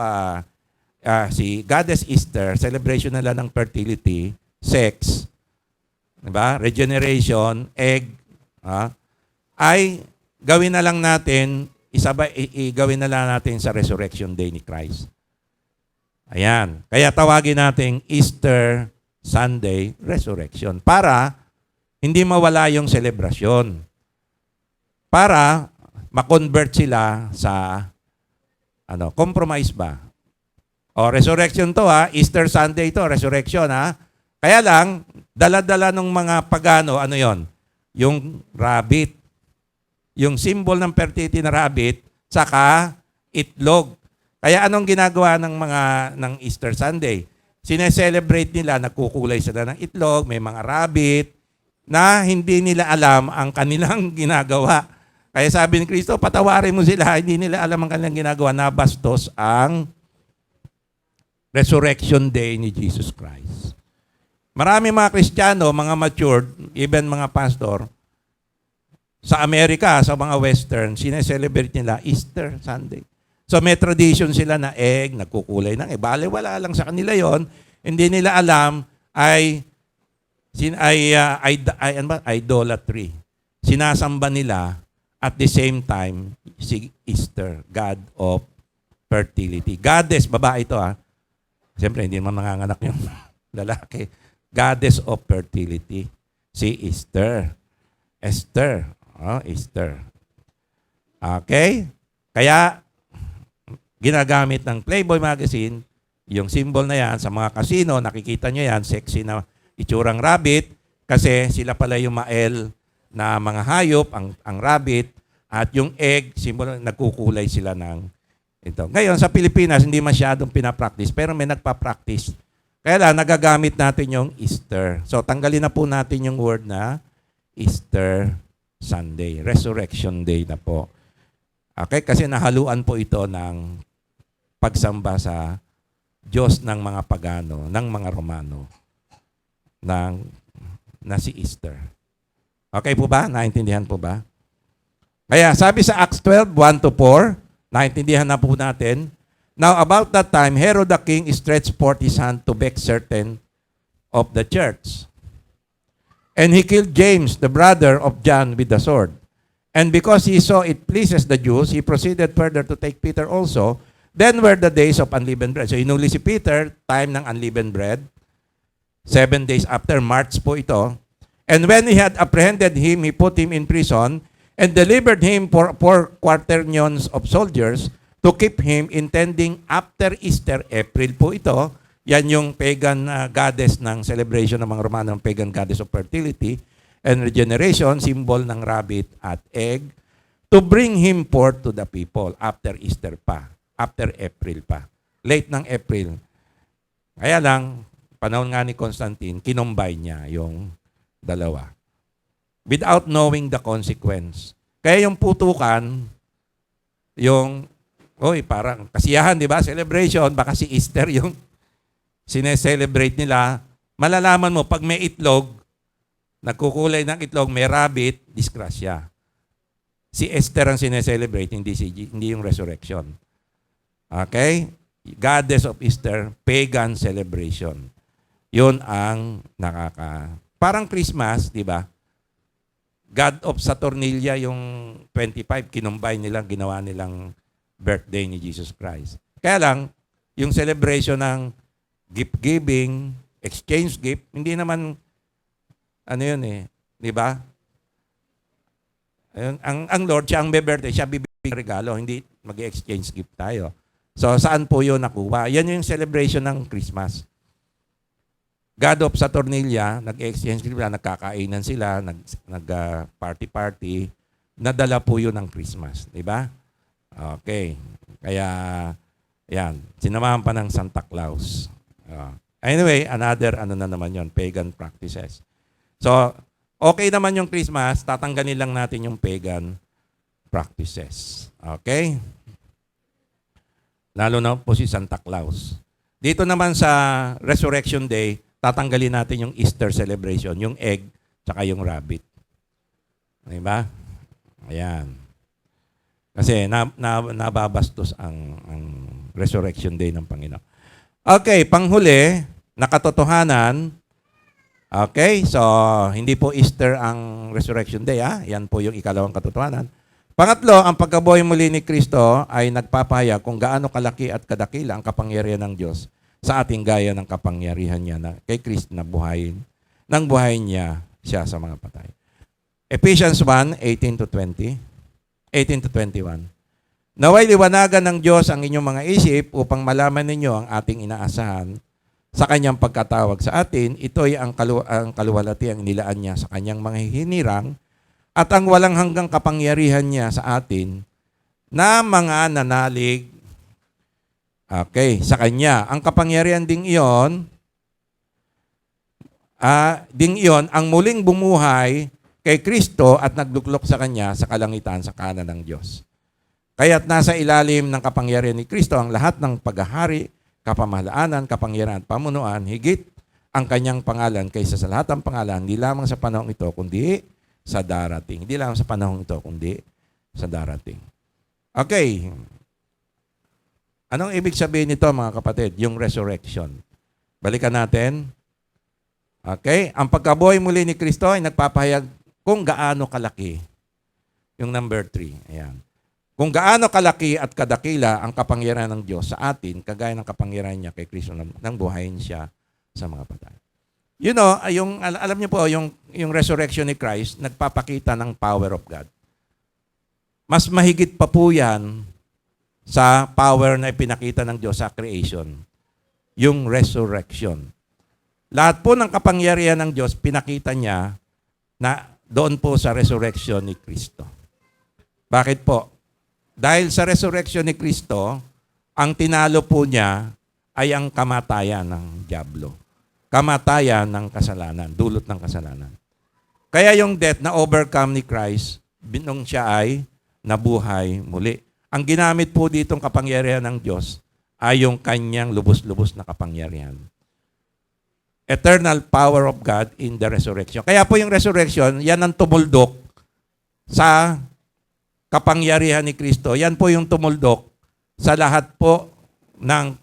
si Goddess Easter, celebration nila ng fertility, sex, di ba, regeneration, egg, ay gawin na lang natin, gawin na lang natin sa Resurrection Day ni Christ. Ayan. Kaya tawagin natin Easter Sunday Resurrection para hindi mawala yung selebrasyon. Para ma-convert sila sa compromise ba? O resurrection to Easter Sunday to, resurrection Kaya lang, dala-dala ng mga pagano, ano yon? Yung rabbit. Yung symbol ng fertility na rabbit, saka itlog. Kaya anong ginagawa ng Easter Sunday? Sineselebrate nila, nagkukulay sila ng itlog, may mga rabbit, na hindi nila alam ang kanilang ginagawa. Kaya sabi ni Kristo, patawarin mo sila, hindi nila alam ang kanilang ginagawa, nabastos ang Resurrection Day ni Jesus Christ. Marami mga Kristiyano, mga matured, even mga pastor, sa Amerika, sa mga Western, sineselebrate nila Easter Sunday. So may tradition sila na egg, nagkukulay ng egg. Bale, wala lang sa kanila yon. Hindi nila alam ay idolatry. Sinasamba nila at the same time si Easter, God of fertility. Goddess, babae ito Siyempre, hindi naman nanganganak yung lalaki. Goddess of fertility. Si Easter. Esther. Easter. Okay? Kaya, ginagamit ng Playboy magazine, yung symbol na yan, sa mga casino, nakikita nyo yan, sexy na itsurang rabbit, kasi sila pala yung mael na mga hayop, ang rabbit, at yung egg, symbol, nagkukulay sila ng ito. Ngayon, sa Pilipinas, hindi masyadong pinapractice, pero may nagpa-practice. Kaya lang, nagagamit natin yung Easter. So, tanggalin na po natin yung word na Easter Sunday. Resurrection Day na po. Okay? Kasi nahaluan po ito ng pagsamba sa Diyos ng mga pagano, ng mga Romano, na si Easter. Okay po ba? Naintindihan po ba? Kaya sabi sa Acts 12, 1-4, naintindihan na po natin. Now about that time, Herod the king stretched forth his hand to vex certain of the church. And he killed James, the brother of John, with the sword. And because he saw it pleases the Jews, he proceeded further to take Peter also. Then were the days of unleavened bread. So inuli si Peter, time ng unleavened bread. 7 days after, March po ito. And when he had apprehended him, he put him in prison and delivered him for 4 quaternions of soldiers to keep him, intending after Easter, April po ito. Yan yung pagan goddess ng celebration ng mga Romano, ng pagan goddess of fertility and regeneration, symbol ng rabbit at egg, to bring him forth to the people after Easter pa, after April pa. Late ng April. Kaya lang, panahon nga ni Constantine, kinombine niya yung dalawa. Without knowing the consequence. Kaya yung putukan, yung, parang kasiyahan, di ba? Celebration, baka si Easter yung sineselebrate nila. Malalaman mo, pag may itlog, nagkukulay ng itlog, may rabbit, disgrasya. Si Esther ang sineselebrate, hindi yung resurrection. Okay? Goddess of Easter, pagan celebration. Yun ang parang Christmas, di ba? God of Saturnalia yung 25, kinumbine nilang, ginawa nilang birthday ni Jesus Christ. Kaya lang, yung celebration ng gift giving, exchange gift, hindi naman, di ba? Ang Lord, siya ang birthday, siya bibigyan regalo, hindi mag-exchange gift tayo. So, saan po yun nakuha? Yan yung celebration ng Christmas. God of Saturnalia, nag-exchange gift sila, nagkakainan sila, nag-party-party, nadala po yun ng Christmas. Di ba? Okay. Kaya, yan, sinamahan pa ng Santa Claus. Anyway, another ano na naman yon, pagan practices. So, okay naman yung Christmas, tatanggalin lang natin yung pagan practices. Okay? Lalo na po si Santa Claus. Dito naman sa Resurrection Day, tatanggalin natin yung Easter celebration, yung egg, tsaka yung rabbit. Diba? Ayan. Kasi nababastos ang Resurrection Day ng Panginoon. Okay, panghuli, nakatotohanan. Okay, so hindi po Easter ang Resurrection Day. Yan po yung ikalawang katotohanan. Pangatlo, ang pagkabuhay muli ni Kristo ay nagpapahayag kung gaano kalaki at kadakila ang kapangyarihan ng Diyos sa ating gaya ng kapangyarihan niya na kay Kristo na buhayin, nang buhayin niya siya sa mga patay. Ephesians 1, 18 to 21. Naway liwanagan ng Diyos ang inyong mga isip upang malaman ninyo ang ating inaasahan sa kanyang pagkatawag sa atin. Ito'y ang kaluwalhati ang nilaan niya sa kanyang mga hinirang at ang walang hanggang kapangyarihan niya sa atin na mga nanalig sa kanya. Ang kapangyarihan ding iyon ang muling bumuhay kay Kristo at nagluklok sa kanya sa kalangitan sa kanan ng Diyos. Kaya't nasa ilalim ng kapangyarihan ni Kristo ang lahat ng paghahari, kapamahalaanan, kapangyarihan at pamunuan, higit ang kanyang pangalan kaysa sa lahat ng pangalan, hindi lamang sa panahong ito, kundi sa darating. Hindi lamang sa panahong ito, kundi sa darating. Okay. Anong ibig sabihin nito, mga kapatid? Yung resurrection. Balikan natin. Okay. Ang pagkabuhay muli ni Kristo ay nagpapahayag kung gaano kalaki. Yung number 3. Ayan. Kung gaano kalaki at kadakila ang kapangyarihan ng Diyos sa atin, kagaya ng kapangyarihan niya kay Kristo nang buhayin siya sa mga patay. You know, alam niyo po, yung resurrection ni Christ, nagpapakita ng power of God. Mas mahigit pa po yan sa power na ipinakita ng Diyos sa creation. Yung resurrection. Lahat po ng kapangyarihan ng Diyos, pinakita niya na doon po sa resurrection ni Kristo. Bakit po? Dahil sa resurrection ni Kristo, ang tinalo po niya ay ang kamatayan ng dyablo. Kamatayan ng kasalanan, dulot ng kasalanan. Kaya yung death na overcome ni Christ, nung siya ay nabuhay muli. Ang ginamit po ditong kapangyarihan ng Diyos ay yung kanyang lubos-lubos na kapangyarihan. Eternal power of God in the resurrection. Kaya po yung resurrection, yan ang tumuldok sa kapangyarihan ni Kristo. Yan po yung tumuldok sa lahat po ng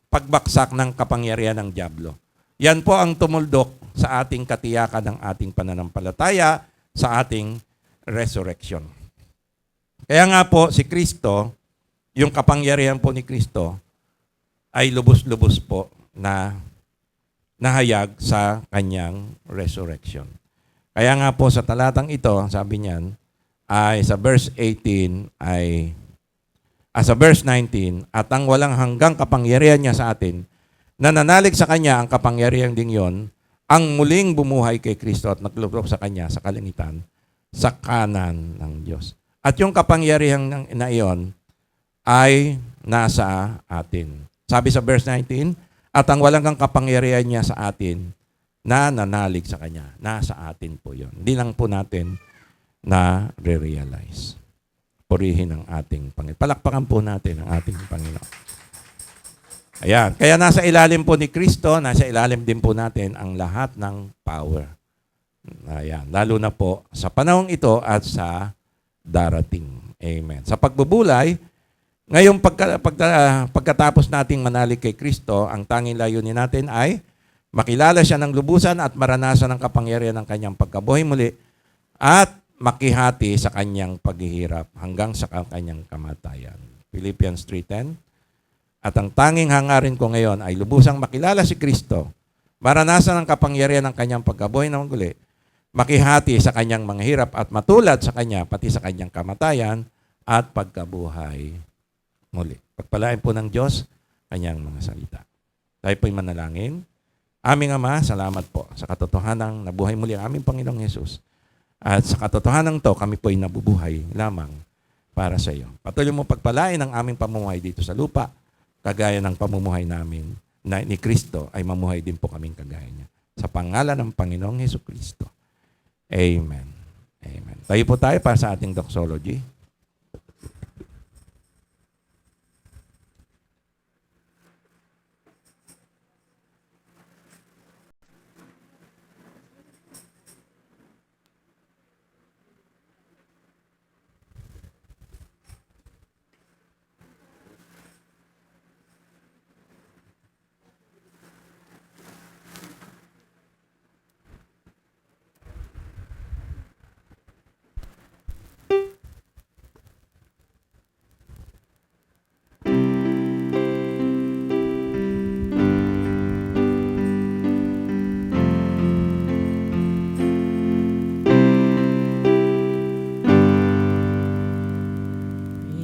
pagbaksak ng kapangyarihan ng dyablo. Yan po ang tumuldok sa ating katiyakan ng ating pananampalataya sa ating resurrection. Kaya nga po si Kristo, yung kapangyarihan po ni Kristo ay lubos-lubos po na nahayag sa kanyang resurrection. Kaya nga po sa talatang ito, sabi niyan, ay sa verse 18 sa verse 19, at ang walang hanggang kapangyarihan niya sa atin, nananalig sa kanya ang kapangyarihan ding yon, ang muling bumuhay kay Kristo at nagluklok sa kanya sa kalangitan, sa kanan ng Diyos. At yung kapangyarihan na iyon ay nasa atin. Sabi sa verse 19, at ang walang hanggang kapangyarihan niya sa atin, na nanalig sa kanya. Nasa atin po yon. Hindi lang po natin na re-realize. Purihin ang ating Panginoon. Palakpakan po natin ang ating Panginoon. Ayan. Kaya nasa ilalim po ni Kristo, nasa ilalim din po natin ang lahat ng power. Ayan. Lalo na po sa panahong ito at sa darating. Amen. Sa pagbubulay, ngayong pagkatapos nating manalig kay Kristo, ang tanging layunin natin ay makilala siya ng lubusan at maranasan ang kapangyarihan ng kanyang pagkabuhay muli at makihati sa kanyang paghihirap hanggang sa kanyang kamatayan. Philippians 3:10. At ang tanging hangarin ko ngayon ay lubusang makilala si Kristo, maranasan ang kapangyarihan ng kanyang pagkabuhay na muli, makihati sa kanyang mga hirap at matulad sa kanya, pati sa kanyang kamatayan at pagkabuhay muli. Pagpalain po ng Diyos kanyang mga salita. Tayo po'y manalangin. Aming Ama, salamat po sa katotohanang nabuhay muli ang aming Panginoong Hesus. At sa katotohanan to, kami po'y nabubuhay lamang para sa iyo. Patuloy mo pagpalain ang aming pamumuhay dito sa lupa, kagaya ng pamumuhay namin ni Kristo ay mamuhay din po kaming kagaya niya. Sa pangalan ng Panginoong Hesukristo. Amen. Amen. Tayo po tayo para sa ating doxology.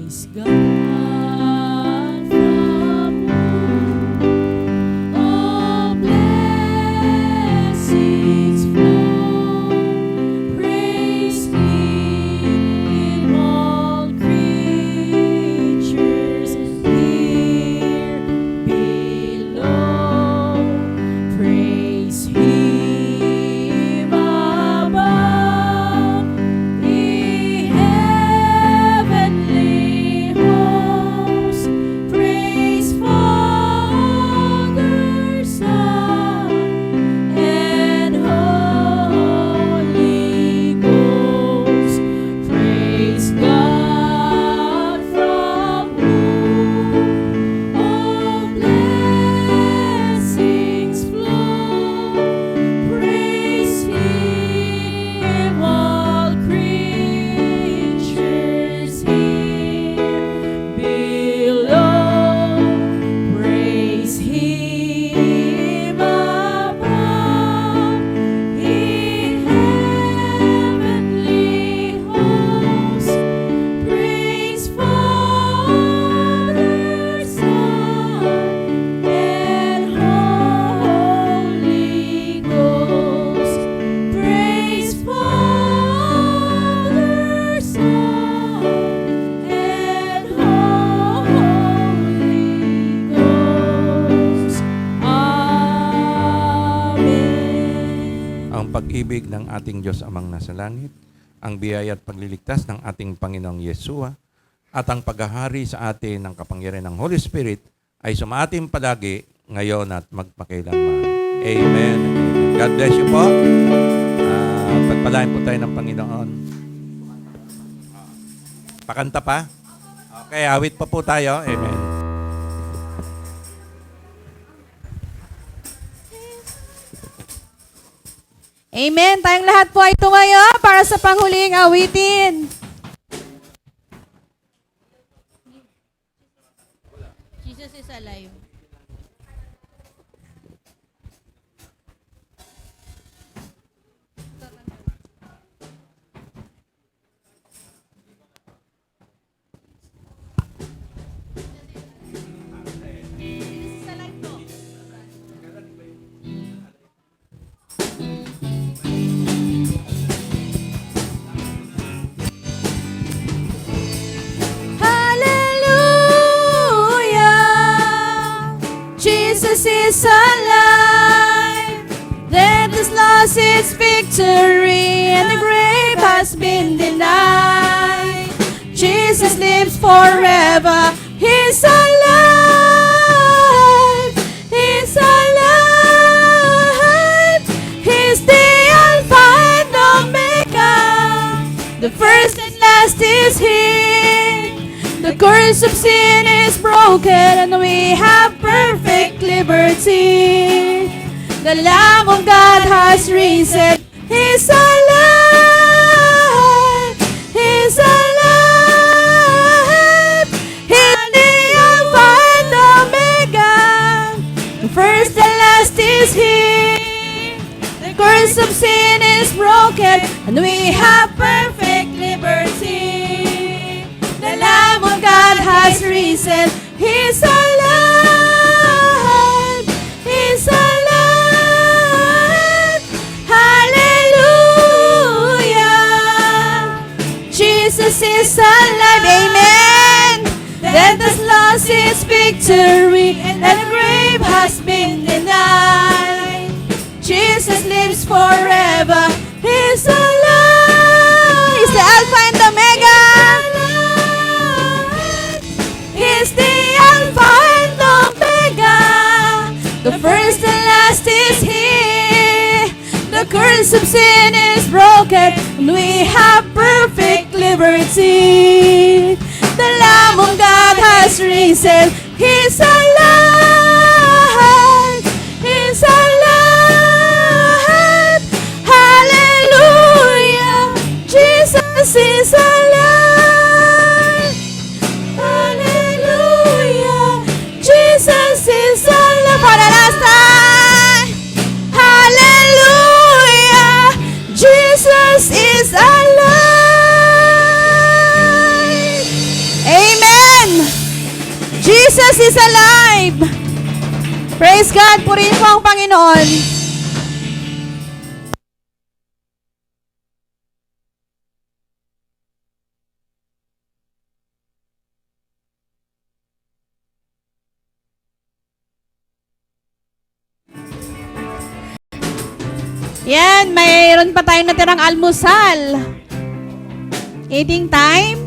Praise God, from whom all blessings flow. Praise Him, all creatures here below. Praise Him above, the heavenly hosts. Praise Father, Son, and Holy Ghost. Praise God, from whom all blessings flow. Praise Him, all creatures here below. Praise Him above, the heavenly hosts. Praise Father, Son, and Holy Ghost. Praise Father, Son, and Holy Ghost. Amen. Ang pag-ibig ng ating Diyos Amang nasa langit, ang biyaya at pagliligtas ng ating Panginoong Yesua, at ang paghahari sa atin ng kapangyarihan ng Holy Spirit ay sumaating palagi ngayon at magpakailanman. Amen. God bless you po. Pagpalain po tayo ng Panginoon. Pakanta pa? Okay, awit pa po tayo. Amen. Amen. Tayong lahat po ay tumayo para sa panghuling awitin. Jesus is alive. Hallelujah. Jesus is alive. Death has lost its victory and the grave has been denied. Jesus lives forever. He's alive. He's alive. He's the Alpha and Omega. The first and last is He. The curse of sin is broken and we have perfect liberty. The Lamb of God has risen. He's alive. He's alive. He's the Alpha and Omega. The first and last is He. The curse of sin is broken and we have perfect liberty. The Lamb of God has risen. He's alive. He's alive. Hallelujah. Jesus is alive. Amen. Death has lost its victory and the grave has has been denied. Jesus lives forever. He's alive. He's the Alpha and the Omega. He's the Alpha and Omega. The first and last is He. The curse of sin is broken, and we have perfect liberty. The Lamb of God has risen. He's alive. He's alive. Hallelujah. Jesus is alive. Hallelujah. Jesus is alive. For the last time. Hallelujah. Jesus is alive. Amen. Jesus is alive. Praise God. Purihin po ang Panginoon. Yan, mayroon pa tayong natirang almusal. Eating time.